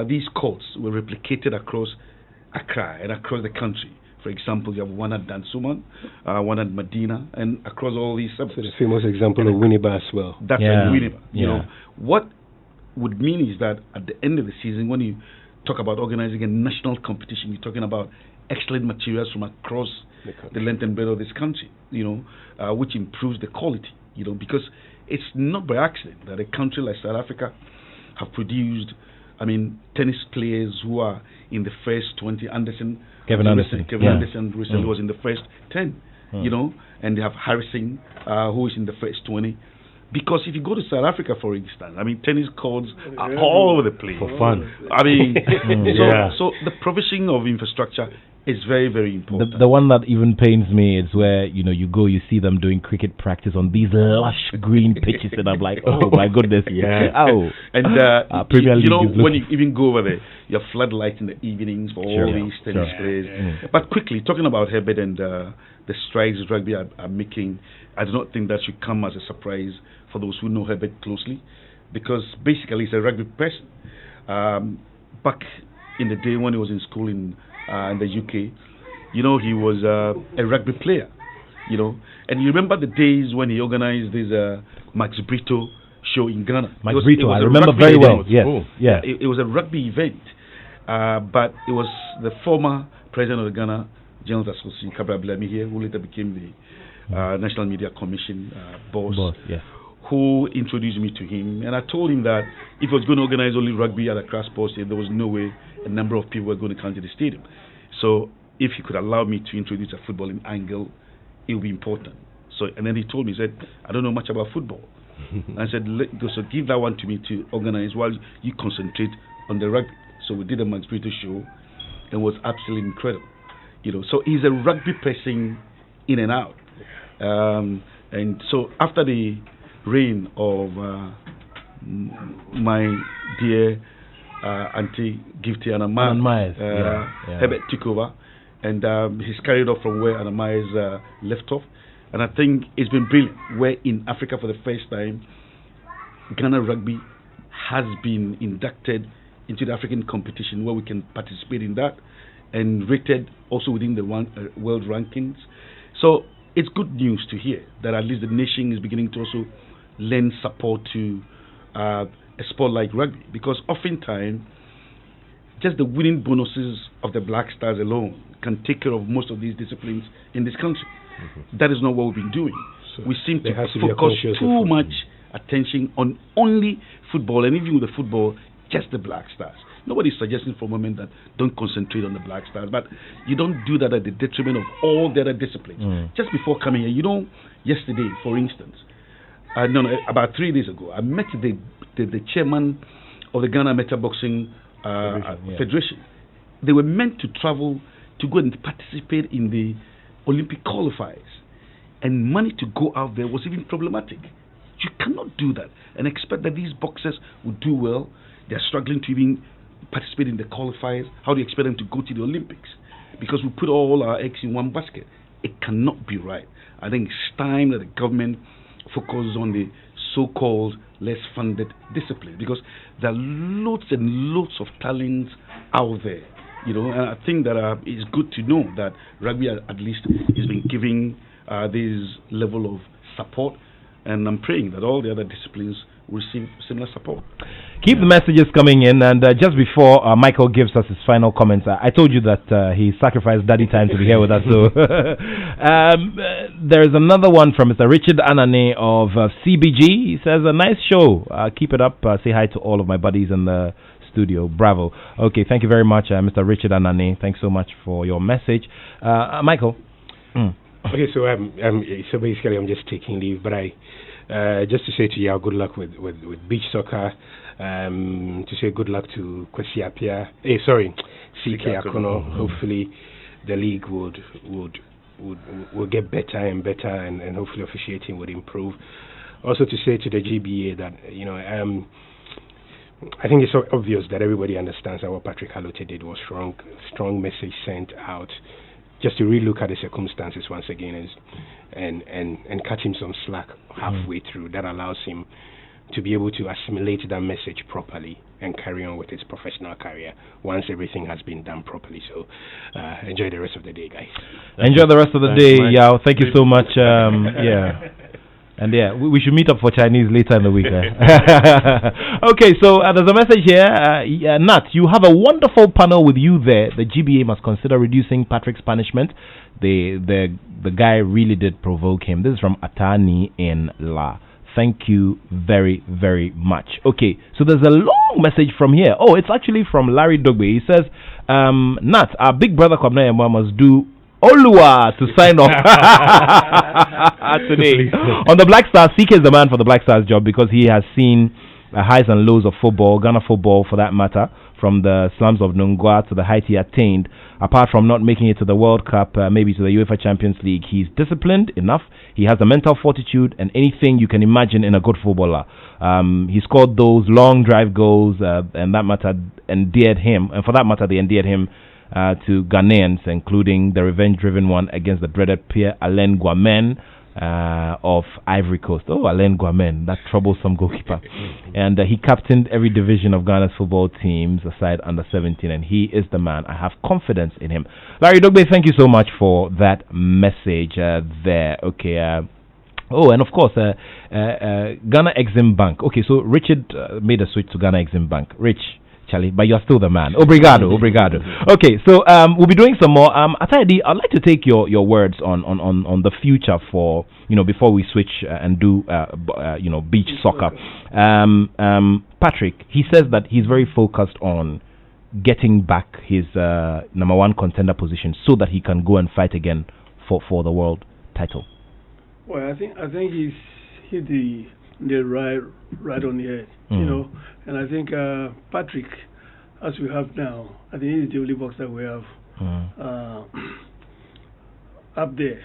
D: these courts were replicated across Accra and across the country, for example, you have one at Dansuman, one at Medina, and across all these suburbs.
I: So the famous example of Winneba as well.
D: That's Winneba. You know what would mean is that at the end of the season, when you talk about organizing a national competition, you're talking about excellent materials from across the length and breadth of this country. Which improves the quality. Because it's not by accident that a country like South Africa have produced, tennis players who are in the first 20. Kevin Anderson recently was in the first 10, and they have Harrison, who is in the first 20. Because if you go to South Africa, for instance, I mean, tennis courts are all over the place.
H: For fun.
D: I mean, so the provision of infrastructure is very, very important.
A: The one that even pains me is where, you know, you go, you see them doing cricket practice on these lush green pitches, and I'm like, oh my goodness, yeah. Oh.
D: And
A: Premier League,
D: you know, when you even go over there, you have floodlights in the evenings for all these tennis players. But quickly, talking about Herbert and the strides rugby are making, I do not think that should come as a surprise for those who know Herbert closely, because basically he's a rugby person. Back in the day when he was in school in the UK, you know, he was a rugby player, you know. And you remember the days when he organized this Max Brito show in Ghana.
A: Max Brito, I remember very well. Yes, yeah.
D: It was a rugby event, but it was the former president of the Ghana General Association, Kabra Blami here, who later became the National Media Commission boss, who introduced me to him. And I told him that if he was going to organize only rugby at Accra Sports Stadium, there was no way a number of people were going to come to the stadium. So if he could allow me to introduce a footballing angle, it would be important. So, and then he told me, he said, I don't know much about football. I said, so give that one to me to organize while you concentrate on the rugby. So we did a Max Brito show, and it was absolutely incredible. You know, so he's a rugby person in and out. And so after the reign of my dear Auntie Gifty Anna Myers, Herbert took over, and he's carried off from where Anna Myers left off. And I think it's been brilliant, where in Africa for the first time, Ghana Rugby has been inducted into the African competition where we can participate in that, and rated also within the world rankings. So it's good news to hear that at least the nation is beginning to also lend support to a sport like rugby, because oftentimes just the winning bonuses of the Black Stars alone can take care of most of these disciplines in this country. That is not what we've been doing. So we seem to focus too much attention on only football, and even with the football, just the Black Stars. Nobody's suggesting for a moment that don't concentrate on the Black Stars, but you don't do that at the detriment of all the other disciplines. Just before coming here, you know, yesterday, for instance, about 3 days ago, I met the chairman of the Ghana Meta Boxing Federation. They were meant to travel to go and participate in the Olympic qualifiers, and money to go out there was even problematic. You cannot do that and expect that these boxers will do well. They're struggling to even participate in the qualifiers. How do you expect them to go to the Olympics? Because we put all our eggs in one basket. It cannot be right. I think it's time that the government focuses on the so-called less funded discipline, because there are loads and loads of talents out there. You know, and I think that it's good to know that rugby at least is been giving this level of support, and I'm praying that all the other disciplines will receive similar support.
A: Keep the messages coming in, and just before Michael gives us his final comments, I told you that he sacrificed daddy time to be here with us. So there is another one from Mr. Richard Anane of CBG. He says, a nice show. Keep it up. Say hi to all of my buddies in the studio. Bravo. Okay, thank you very much, Mr. Richard Anane. Thanks so much for your message. Michael.
I: Okay, so basically I'm just taking leave, but I just to say to you, good luck with beach soccer. To say good luck to Kwesi Appiah. CK Akono. Hopefully the league would get better and better, and hopefully officiating would improve. Also to say to the GBA that, you know, I think it's so obvious that everybody understands that what Patrick Allotey did was strong message sent out, just to relook at the circumstances once again and cut him some slack halfway through. That allows him to be able to assimilate that message properly and carry on with his professional career once everything has been done properly. So enjoy the rest of the day, guys.
A: Enjoy the rest of the day, Yao. Thank you so much. And we should meet up for Chinese later in the week. Okay, so there's a message here. Nat, you have a wonderful panel with you there. The GBA must consider reducing Patrick's punishment. The guy really did provoke him. This is from Atani in La. Thank you very, very much. Okay, so there's a long message from here. Oh, it's actually from Larry Dogbe. He says, Nat, our big brother Kwabena Yamwa must do Olua to sign off today. On the Black Stars, CK is the man for the Black Stars job because he has seen highs and lows of football, Ghana football for that matter, from the slums of Nungwa to the height he attained. Apart from not making it to the World Cup, maybe to the UEFA Champions League, he's disciplined enough. He has a mental fortitude and anything you can imagine in a good footballer. He scored those long drive goals, and that matter endeared him. And for that matter, they endeared him to Ghanaians, including the revenge-driven one against the dreaded Pierre-Alain Guamen of Ivory Coast. Oh, Alain Guamen, that troublesome goalkeeper. And he captained every division of Ghana's football teams aside under 17, and he is the man. I have confidence in him. Larry Dogbe, thank you so much for that message there. Okay. Oh, and of course, Ghana Exim Bank. Okay, so Richard made a switch to Ghana Exim Bank. Rich, Charlie, but you're still the man. Obrigado. Okay, so we'll be doing some more. Oti-Adjei, I'd like to take your words on the future for, before we switch and do, beach soccer. Patrick, he says that he's very focused on getting back his number one contender position so that he can go and fight again for the world title.
J: Well, I think he's hit the right on the head, and I think Patrick, as we have now, I think he's the only boxer we have up there.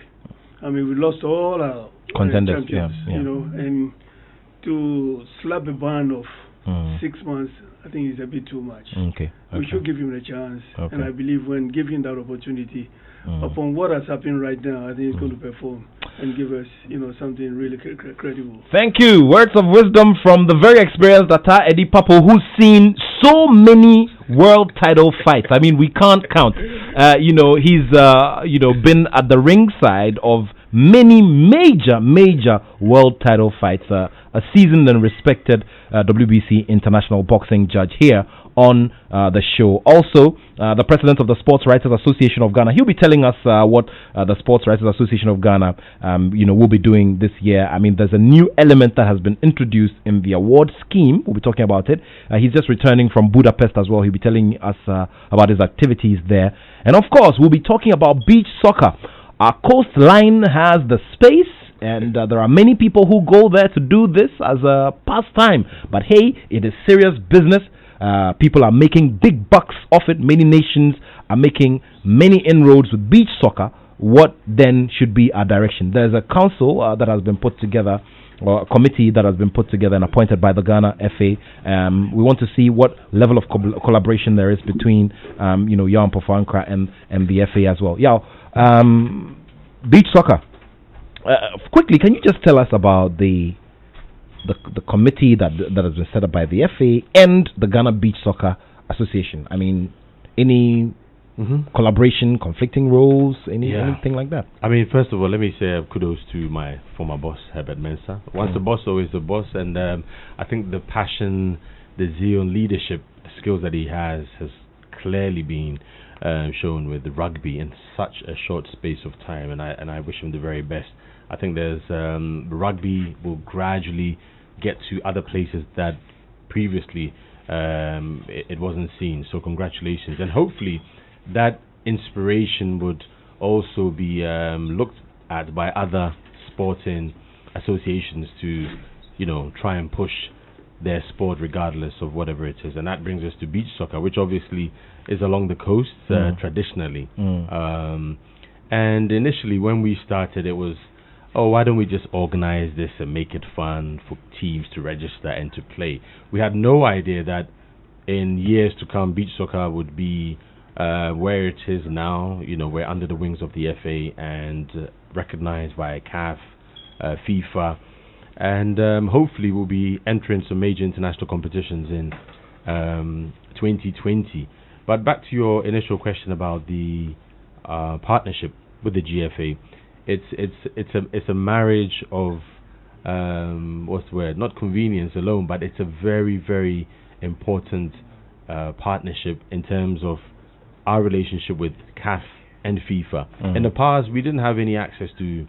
J: I mean, we lost all our
A: contenders,
J: champions, and to slap a ban of 6 months, I think it's a bit too much. We should give him a chance, and I believe when given that opportunity, upon what has happened right now, I think he's going to perform and give us, something really credible.
A: Thank you. Words of wisdom from the very experienced Oti-Adjei Papo, who's seen so many world title fights. I mean, we can't count. He's been at the ringside of many major world title fights. A seasoned and respected WBC international boxing judge here on the show. Also, the president of the Sports Writers Association of Ghana. He'll be telling us what the Sports Writers Association of Ghana, will be doing this year. I mean, there's a new element that has been introduced in the award scheme. We'll be talking about it. He's just returning from Budapest as well. He'll be telling us about his activities there. And of course, we'll be talking about beach soccer. Our coastline has the space, and there are many people who go there to do this as a pastime. But hey, it is serious business. People are making big bucks off it. Many nations are making many inroads with beach soccer. What then should be our direction? There's a council that has been put together, or a committee that has been put together and appointed by the Ghana FA. We want to see what level of collaboration there is between, Ampofo and the FA as well. Beach soccer. Quickly, can you just tell us about the committee that has been set up by the FA and the Ghana Beach Soccer Association? I mean, any collaboration, conflicting roles, anything like that?
H: I mean, first of all, let me say kudos to my former boss, Herbert Mensah. Once the boss, always the boss. And I think the passion, the zeal, and leadership, the skills that he has clearly been shown with the rugby in such a short space of time. And I wish him the very best. I think there's rugby will gradually get to other places that previously it wasn't seen. So congratulations, and hopefully that inspiration would also be looked at by other sporting associations to, try and push their sport regardless of whatever it is. And that brings us to beach soccer, which obviously is along the coast traditionally. And initially when we started, it was, why don't we just organize this and make it fun for teams to register and to play? We had no idea that in years to come, beach soccer would be where it is now. We're under the wings of the FA and recognized by CAF, FIFA, and hopefully we'll be entering some major international competitions in 2020. But back to your initial question about the partnership with the GFA. It's a marriage of what's the word? Not convenience alone, but it's a very, very important partnership in terms of our relationship with CAF and FIFA. In the past, we didn't have any access to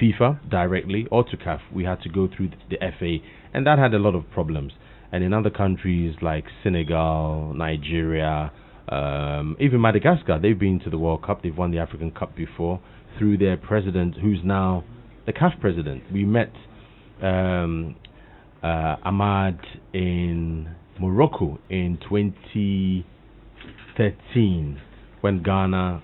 H: FIFA directly or to CAF. We had to go through the FA, and that had a lot of problems. And in other countries like Senegal, Nigeria, Even Madagascar, they've been to the World Cup. They've won the African Cup before through their president, who's now the CAF president. We met Ahmad in Morocco in 2013 when Ghana,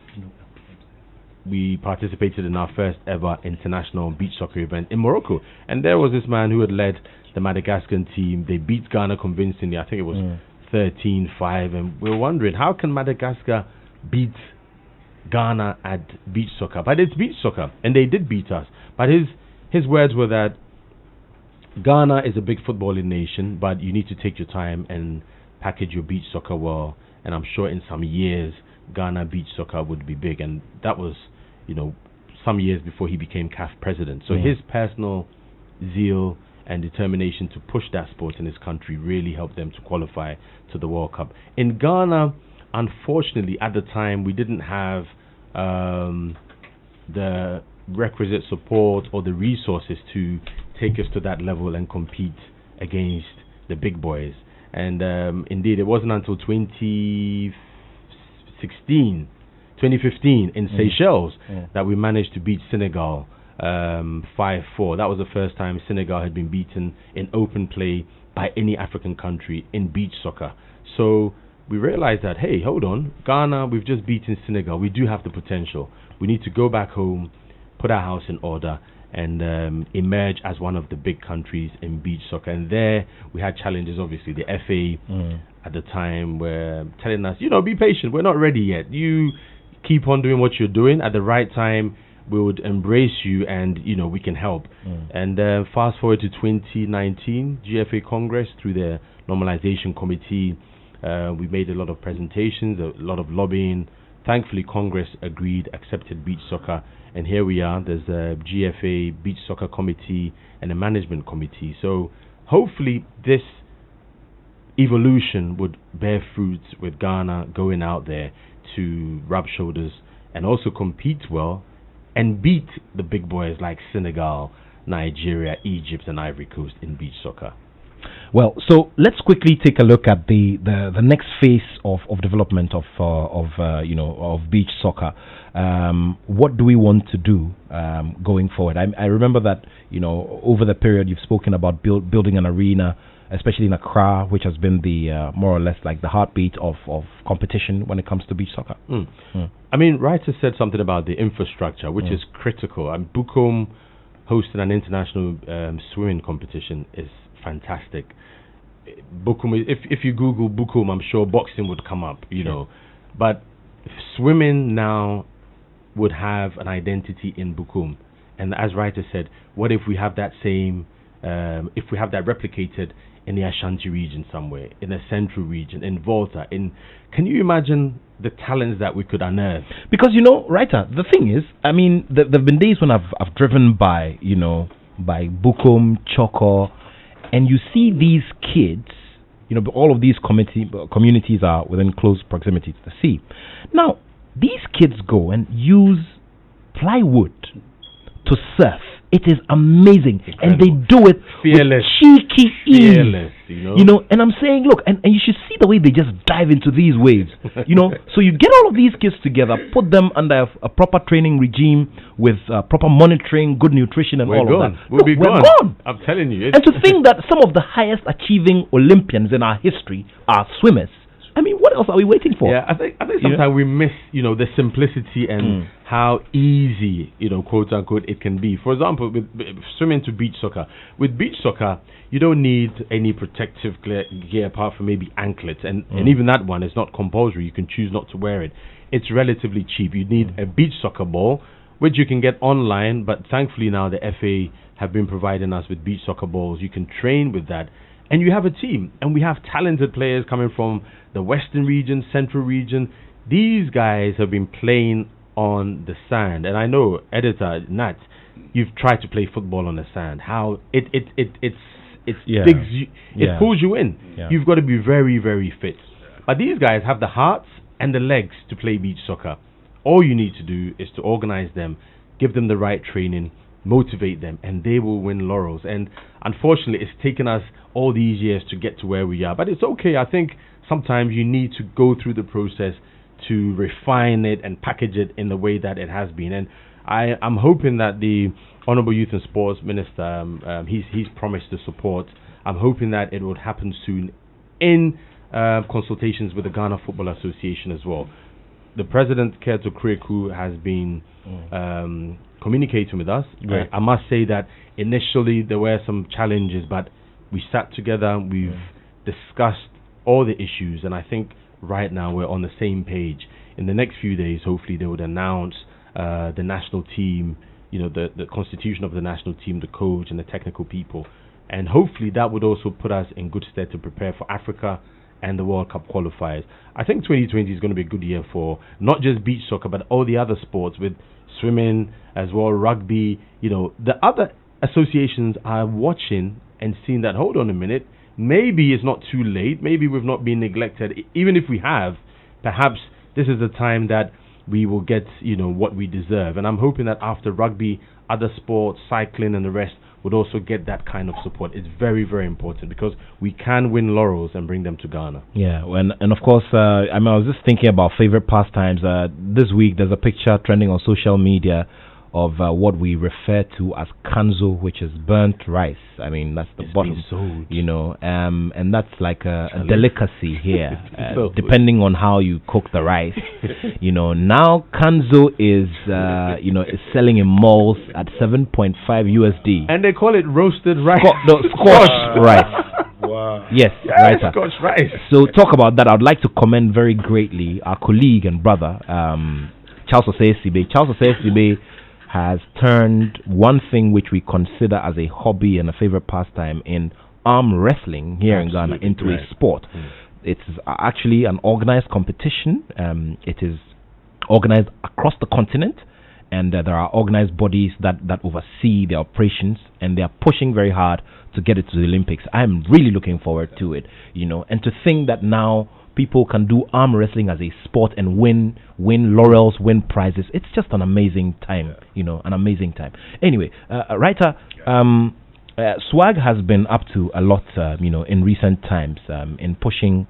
H: we participated in our first ever international beach soccer event in Morocco. And there was this man who had led the Madagascan team. They beat Ghana convincingly. I think it was 13-5. And we were wondering, how can Madagascar beat Ghana at beach soccer? But it's beach soccer, and they did beat us. But his words were that Ghana is a big footballing nation, but you need to take your time and package your beach soccer well. And I'm sure in some years, Ghana beach soccer would be big. And that was, some years before he became CAF president. So his personal zeal and determination to push that sport in his country really helped them to qualify to the World Cup. In Ghana, unfortunately, at the time, we didn't have the requisite support or the resources to take us to that level and compete against the big boys. And indeed, it wasn't until 2015 in Seychelles that we managed to beat Senegal 5-4. That was the first time Senegal had been beaten in open play by any African country in beach soccer. So we realized that, hey, hold on, Ghana, we've just beaten Senegal. We do have the potential. We need to go back home, put our house in order, and emerge as one of the big countries in beach soccer. And there we had challenges, obviously. The FA at the time were telling us, be patient, we're not ready yet. You keep on doing what you're doing. At the right time, we would embrace you and, we can help. And fast forward to 2019, GFA Congress, through the normalization committee, we made a lot of presentations, a lot of lobbying. Thankfully, Congress agreed, accepted beach soccer, and here we are. There's a GFA Beach Soccer Committee and a management committee. So hopefully this evolution would bear fruits with Ghana going out there to rub shoulders and also compete well and beat the big boys like Senegal, Nigeria, Egypt, and Ivory Coast in beach soccer.
A: Well, so let's quickly take a look at the next phase of development of beach soccer. What do we want to do going forward? I remember that over the period you've spoken about building an arena, especially in Accra, which has been the more or less like the heartbeat of competition when it comes to beach soccer.
H: I mean, Writer said something about the infrastructure, which is critical. And Bukom hosting an international swimming competition is fantastic. Bukom, if you Google Bukom, I'm sure boxing would come up, But swimming now would have an identity in Bukom. And as Writer said, what if we have that same, if we have that replicated in the Ashanti region somewhere, in the central region, in Volta, can you imagine the talents that we could unearth?
A: Because, Writer, the thing is, I mean, there have been days when I've driven by, by Bukom, Choko, and you see these kids, all of these communities are within close proximity to the sea. Now, these kids go and use plywood to surf. It is amazing. Incredible. And they do it
H: fearless,
A: with cheeky ease.
H: Fearless,
A: and I'm saying, look, and you should see the way they just dive into these waves. So you get all of these kids together, put them under a proper training regime with proper monitoring, good nutrition, and all of that.
H: We're gone. I'm telling you.
A: And to think that some of the highest achieving Olympians in our history are swimmers. I mean, what else are we waiting for?
H: Yeah, I think sometimes we miss, the simplicity and how easy, quote unquote, it can be. For example, with swimming to beach soccer. With beach soccer, you don't need any protective gear apart from maybe anklets, and even that one is not compulsory. You can choose not to wear it. It's relatively cheap. You need a beach soccer ball, which you can get online, but thankfully now the FA have been providing us with beach soccer balls. You can train with that. And you have a team, and we have talented players coming from the Western region, Central region. These guys have been playing on the sand, and I know, editor Nat, you've tried to play football on the sand. How it digs you, it pulls you in. Yeah. You've got to be very, very fit. But these guys have the hearts and the legs to play beach soccer. All you need to do is to organize them, give them the right training, motivate them, and they will win laurels. And unfortunately, it's taken us all these years to get to where we are, but it's okay. I think sometimes you need to go through the process to refine it and package it in the way that it has been. And I'm hoping that the Honorable Youth and Sports Minister, he's promised to support. I'm hoping that it would happen soon in consultations with the Ghana Football Association as well. The President, Keto Kreku, has been communicating with us. I must say that initially there were some challenges, but we sat together, we've discussed all the issues, and I think right now we're on the same page. In the next few days, hopefully they would announce the national team, the constitution of the national team, the coach and the technical people, and hopefully that would also put us in good stead to prepare for Africa and the World Cup qualifiers. I think 2020 is going to be a good year for not just beach soccer, but all the other sports, with swimming as well, rugby. The other associations are watching and seeing that, hold on a minute, maybe it's not too late, maybe we've not been neglected. Even if we have, perhaps this is the time that we will get, what we deserve. And I'm hoping that after rugby, other sports, cycling and the rest would also get that kind of support. It's very, very important, because we can win laurels and bring them to Ghana.
A: Yeah, and of course, I was just thinking about favorite pastimes. This week, there's a picture trending on social media of what we refer to as kanzo, which is burnt rice. I mean, that's the bottom, and that's like a delicacy here, depending on how you cook the rice. Now kanzo is, is selling in malls at $7.5 USD.
H: And they call it roasted rice.
A: Scorched rice.
D: Wow.
A: Yes, right.
H: Scorched rice.
A: So talk about that. I'd like to commend very greatly our colleague and brother, Charles Osei-Sibe. Charles Osei-Sibe has turned one thing which we consider as a hobby and a favorite pastime in arm wrestling here in Ghana into a sport. It's actually an organized competition. It is organized across the continent, and there are organized bodies that oversee the operations, and they are pushing very hard to get it to the Olympics. I'm really looking forward to it, and to think that now people can do arm wrestling as a sport and win laurels, win prizes. It's just an amazing time, an amazing time. Anyway, writer, Swag has been up to a lot, in recent times, in pushing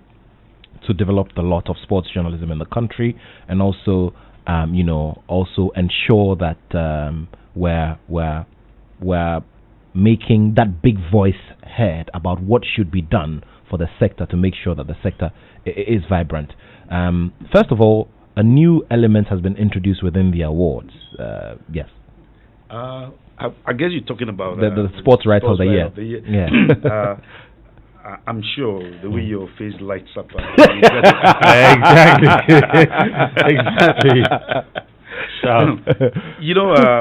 A: to develop the lot of sports journalism in the country, and also, also ensure that we're making that big voice heard about what should be done for the sector to make sure that the sector is vibrant. First of all, a new element has been introduced within the awards. Yes.
D: I guess you're talking about
A: the Sports Writer of the Year.
D: Yeah. I'm sure the way your face lights up.
H: Exactly. Exactly.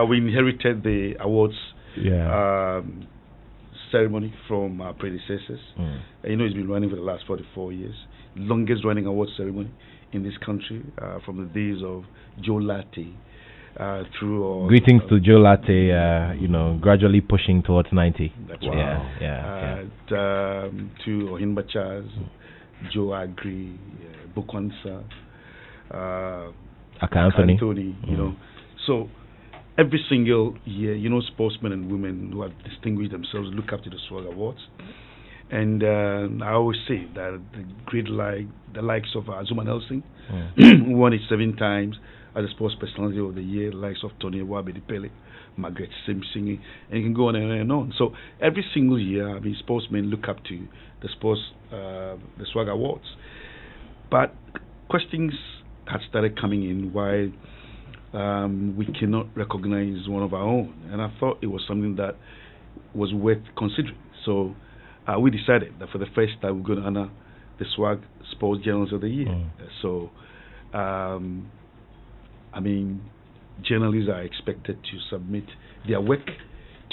D: We inherited the awards ceremony from our predecessors. It's been running for the last 44 years. Longest running award ceremony in this country, from the days of Joe Latte through.
A: Greetings to Joe Latte, gradually pushing towards 90.
D: That's right. To Ohinba Chaz, Joe Agri, Bukwansa,
A: Aka Anthony.
D: So every single year, sportsmen and women who have distinguished themselves look up to the Swag Awards. And I always say that the likes of Zuma Nelson, who won it 7 times as a sports personality of the year, the likes of Tony Wabedi-Pele, Margaret Simpson, and you can go on and on. So every single year, sportsmen look up to the the Swag Awards. But questions had started coming in why we cannot recognize one of our own, and I thought it was something that was worth considering. So we decided that for the first time we're going to honor the Swag Sports Journalist of the Year. So, journalists are expected to submit their work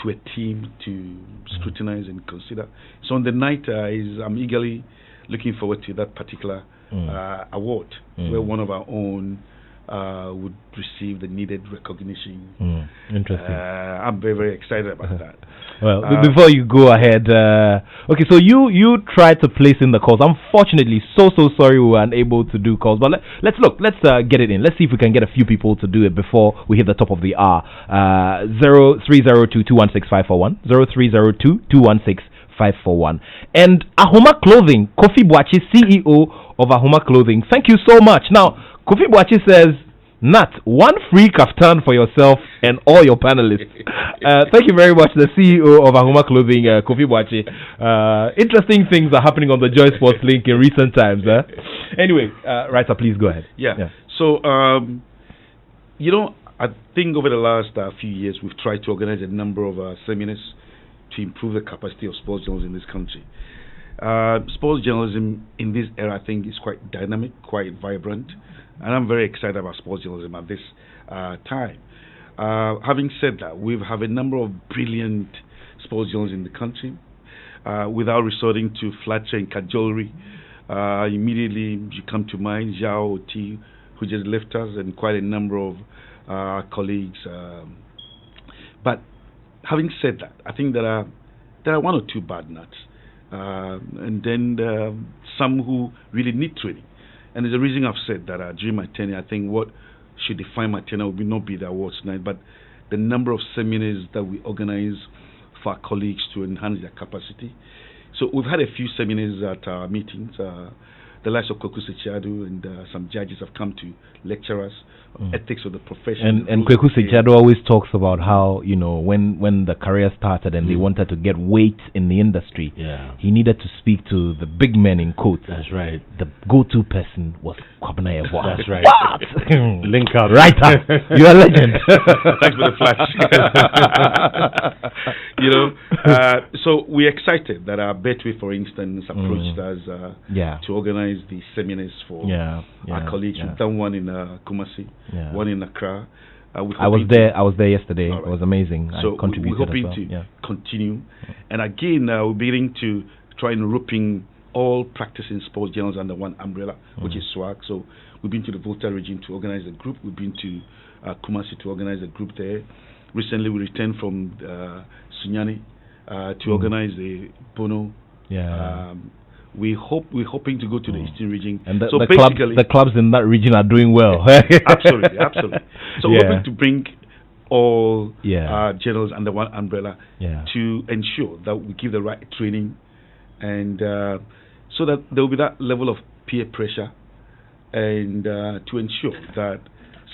D: to a team to scrutinize and consider. So on the night, I'm eagerly looking forward to that particular award, where one of our own would receive the needed recognition.
A: Interesting.
D: I'm very, very excited about that.
A: Well, before you go ahead, okay, so you tried to place in the calls. Unfortunately, so sorry we were unable to do calls, but let's get it in. Let's see if we can get a few people to do it before we hit the top of the hour. 0302-216-541, 0302-216-541. And Ahoma Clothing, Kofi Boachi, CEO of Ahuma Clothing. Thank you so much. Now, Kofi Boachi says, Nat, one free kaftan for yourself and all your panelists. Thank you very much, the CEO of Ahuma Clothing, Kofi Boachi. Interesting things are happening on the Joy Sports Link in recent times. Anyway, Writer, please go ahead.
D: Yeah. So, I think over the last few years, we've tried to organize a number of seminars to improve the capacity of sports journalism in this country. Sports journalism in this era, I think, is quite dynamic, quite vibrant, and I'm very excited about sports journalism at this time. Having said that, we have a number of brilliant sports journalists in the country. Without resorting to flattery and cajolery, immediately you come to mind Zhao Oti, who just left us, and quite a number of colleagues. But having said that, I think there are one or two bad nuts, and then some who really need training. And there's a reason I've said that during my tenure, I think what should define my tenure would not be the awards tonight, but the number of seminars that we organize for our colleagues to enhance their capacity. So we've had a few seminars at our meetings. The likes of Kweku Sechadu and some judges have come to lecture us ethics of the profession.
A: And Kweku Sechadu always talks about how, when the career started and they wanted to get weight in the industry, he needed to speak to the big men in quotes.
H: That's right.
A: The go-to person was Kwabena Yeboah.
H: That's right.
A: What?
H: Link up.
A: Writer, you're a legend.
D: Thanks for the flash. So we're excited that our Betway, for instance, approached us to organize the seminars for our colleagues. We've done one in Kumasi, one in Accra. I was
A: there yesterday. Right. It was amazing.
D: So we're hoping to continue. And again, we're beginning to try and roping all practicing sports journals under one umbrella, which is SWAG. So we've been to the Volta region to organize a group. We've been to Kumasi to organize a group there. Recently, we returned from Sunyani to organize a Bono. We're hoping to go to the Eastern region.
A: And the clubs in that region are doing well.
D: Absolutely. So we're hoping to bring all journals under one umbrella to ensure that we give the right training, and so that there will be that level of peer pressure, and to ensure that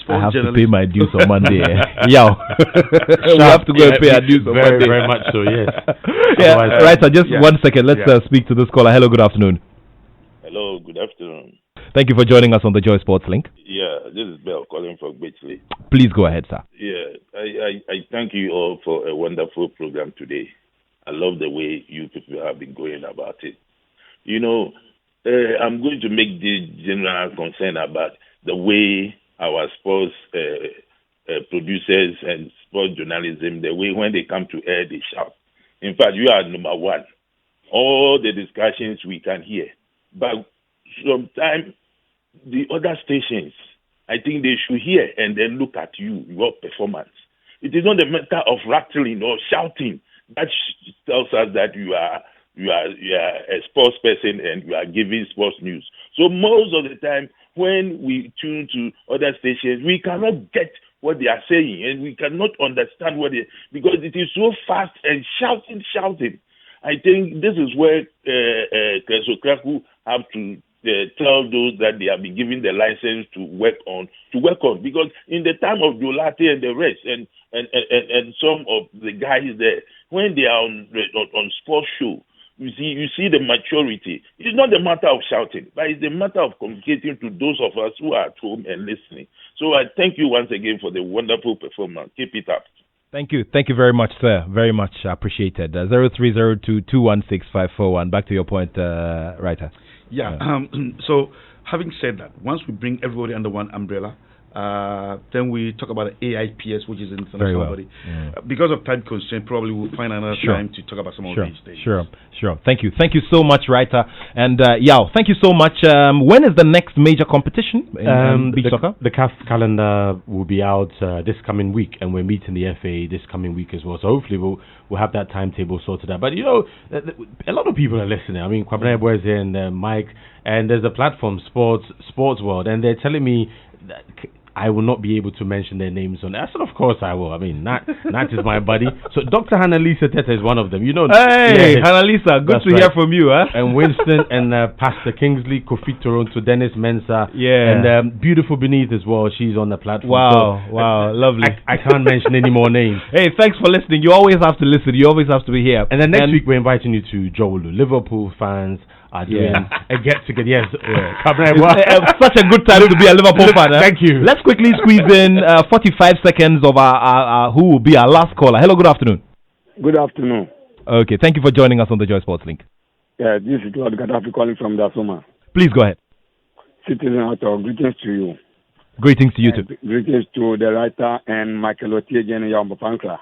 A: I have to pay my dues on Monday. We have to go and pay our dues on Monday.
H: Very much so, yes.
A: Right, so just 1 second. Let's speak to this caller. Hello, good afternoon.
K: Hello, good afternoon.
A: Thank you for joining us on the Joy Sports Link.
K: Yeah, this is Bell calling from Beachley.
A: Please go ahead, sir.
K: Yeah, I thank you all for a wonderful program today. I love the way you people have been going about it. I'm going to make this general concern about the way our sports producers and sports journalism, the way when they come to air, they shout. In fact, you are number one. All the discussions we can hear. But sometimes the other stations, I think they should hear and then look at you, your performance. It is not a matter of rattling or shouting. That tells us that you are a sports person and you are giving sports news. So most of the time, when we tune to other stations, we cannot get what they are saying, and we cannot understand because it is so fast and shouting. I think this is where Kreso have to tell those that they have been given the license to work on, because in the time of Jolate and the rest, and some of the guys there, when they are on sports show, you see the maturity. It's not a matter of shouting, but it's a matter of communicating to those of us who are at home and listening. So I thank you once again for the wonderful performance. Keep it up.
A: Thank you. Thank you very much, sir. Very much appreciated. 0302216541. Back to your point, Writer.
D: So having said that, once we bring everybody under one umbrella, then we talk about the AIPS, which is international body. Because of time constraint, probably we'll find another time to talk about some of these things.
A: Sure. Thank you so much, Writer. And Yao, thank you so much. When is the next major competition in beach soccer?
H: The CAF calendar will be out this coming week, and we're meeting the FA this coming week as well. So hopefully we'll have that timetable sorted out. But a lot of people are listening. I mean, Kwabena Yeboah is here, and Mike, and there's a platform, Sports World, and they're telling me that I will not be able to mention their names on. I said, of course I will. I mean, Nat is my buddy. So Dr. Hannah-Lisa Teta is one of them. You know.
A: Hey, Hannah-Lisa, good to hear from you, huh?
H: And Winston and Pastor Kingsley, Kofi Toronto, Dennis Mensah,
A: yeah,
H: and Beautiful Beneath as well. She's on the platform.
A: Wow,
H: so
A: wow, lovely.
H: I can't mention any more names.
A: Hey, thanks for listening. You always have to listen. You always have to be here.
H: And then next week we're inviting you to Jowolu. Liverpool fans are doing a get-together. Yes,
A: such a good time to be a Liverpool fan.
H: Thank you.
A: Let's quickly squeeze in 45 seconds of our who will be our last caller. Hello, good afternoon.
L: Good afternoon.
A: Okay, thank you for joining us on the Joy Sports Link.
L: Yeah, this is Lord Gaddafi calling from Dasoma.
A: Please go ahead.
L: Citizen Author, greetings to you.
A: Greetings to you too.
L: Greetings to the writer and Michael Oti-Adjei and Ampofo.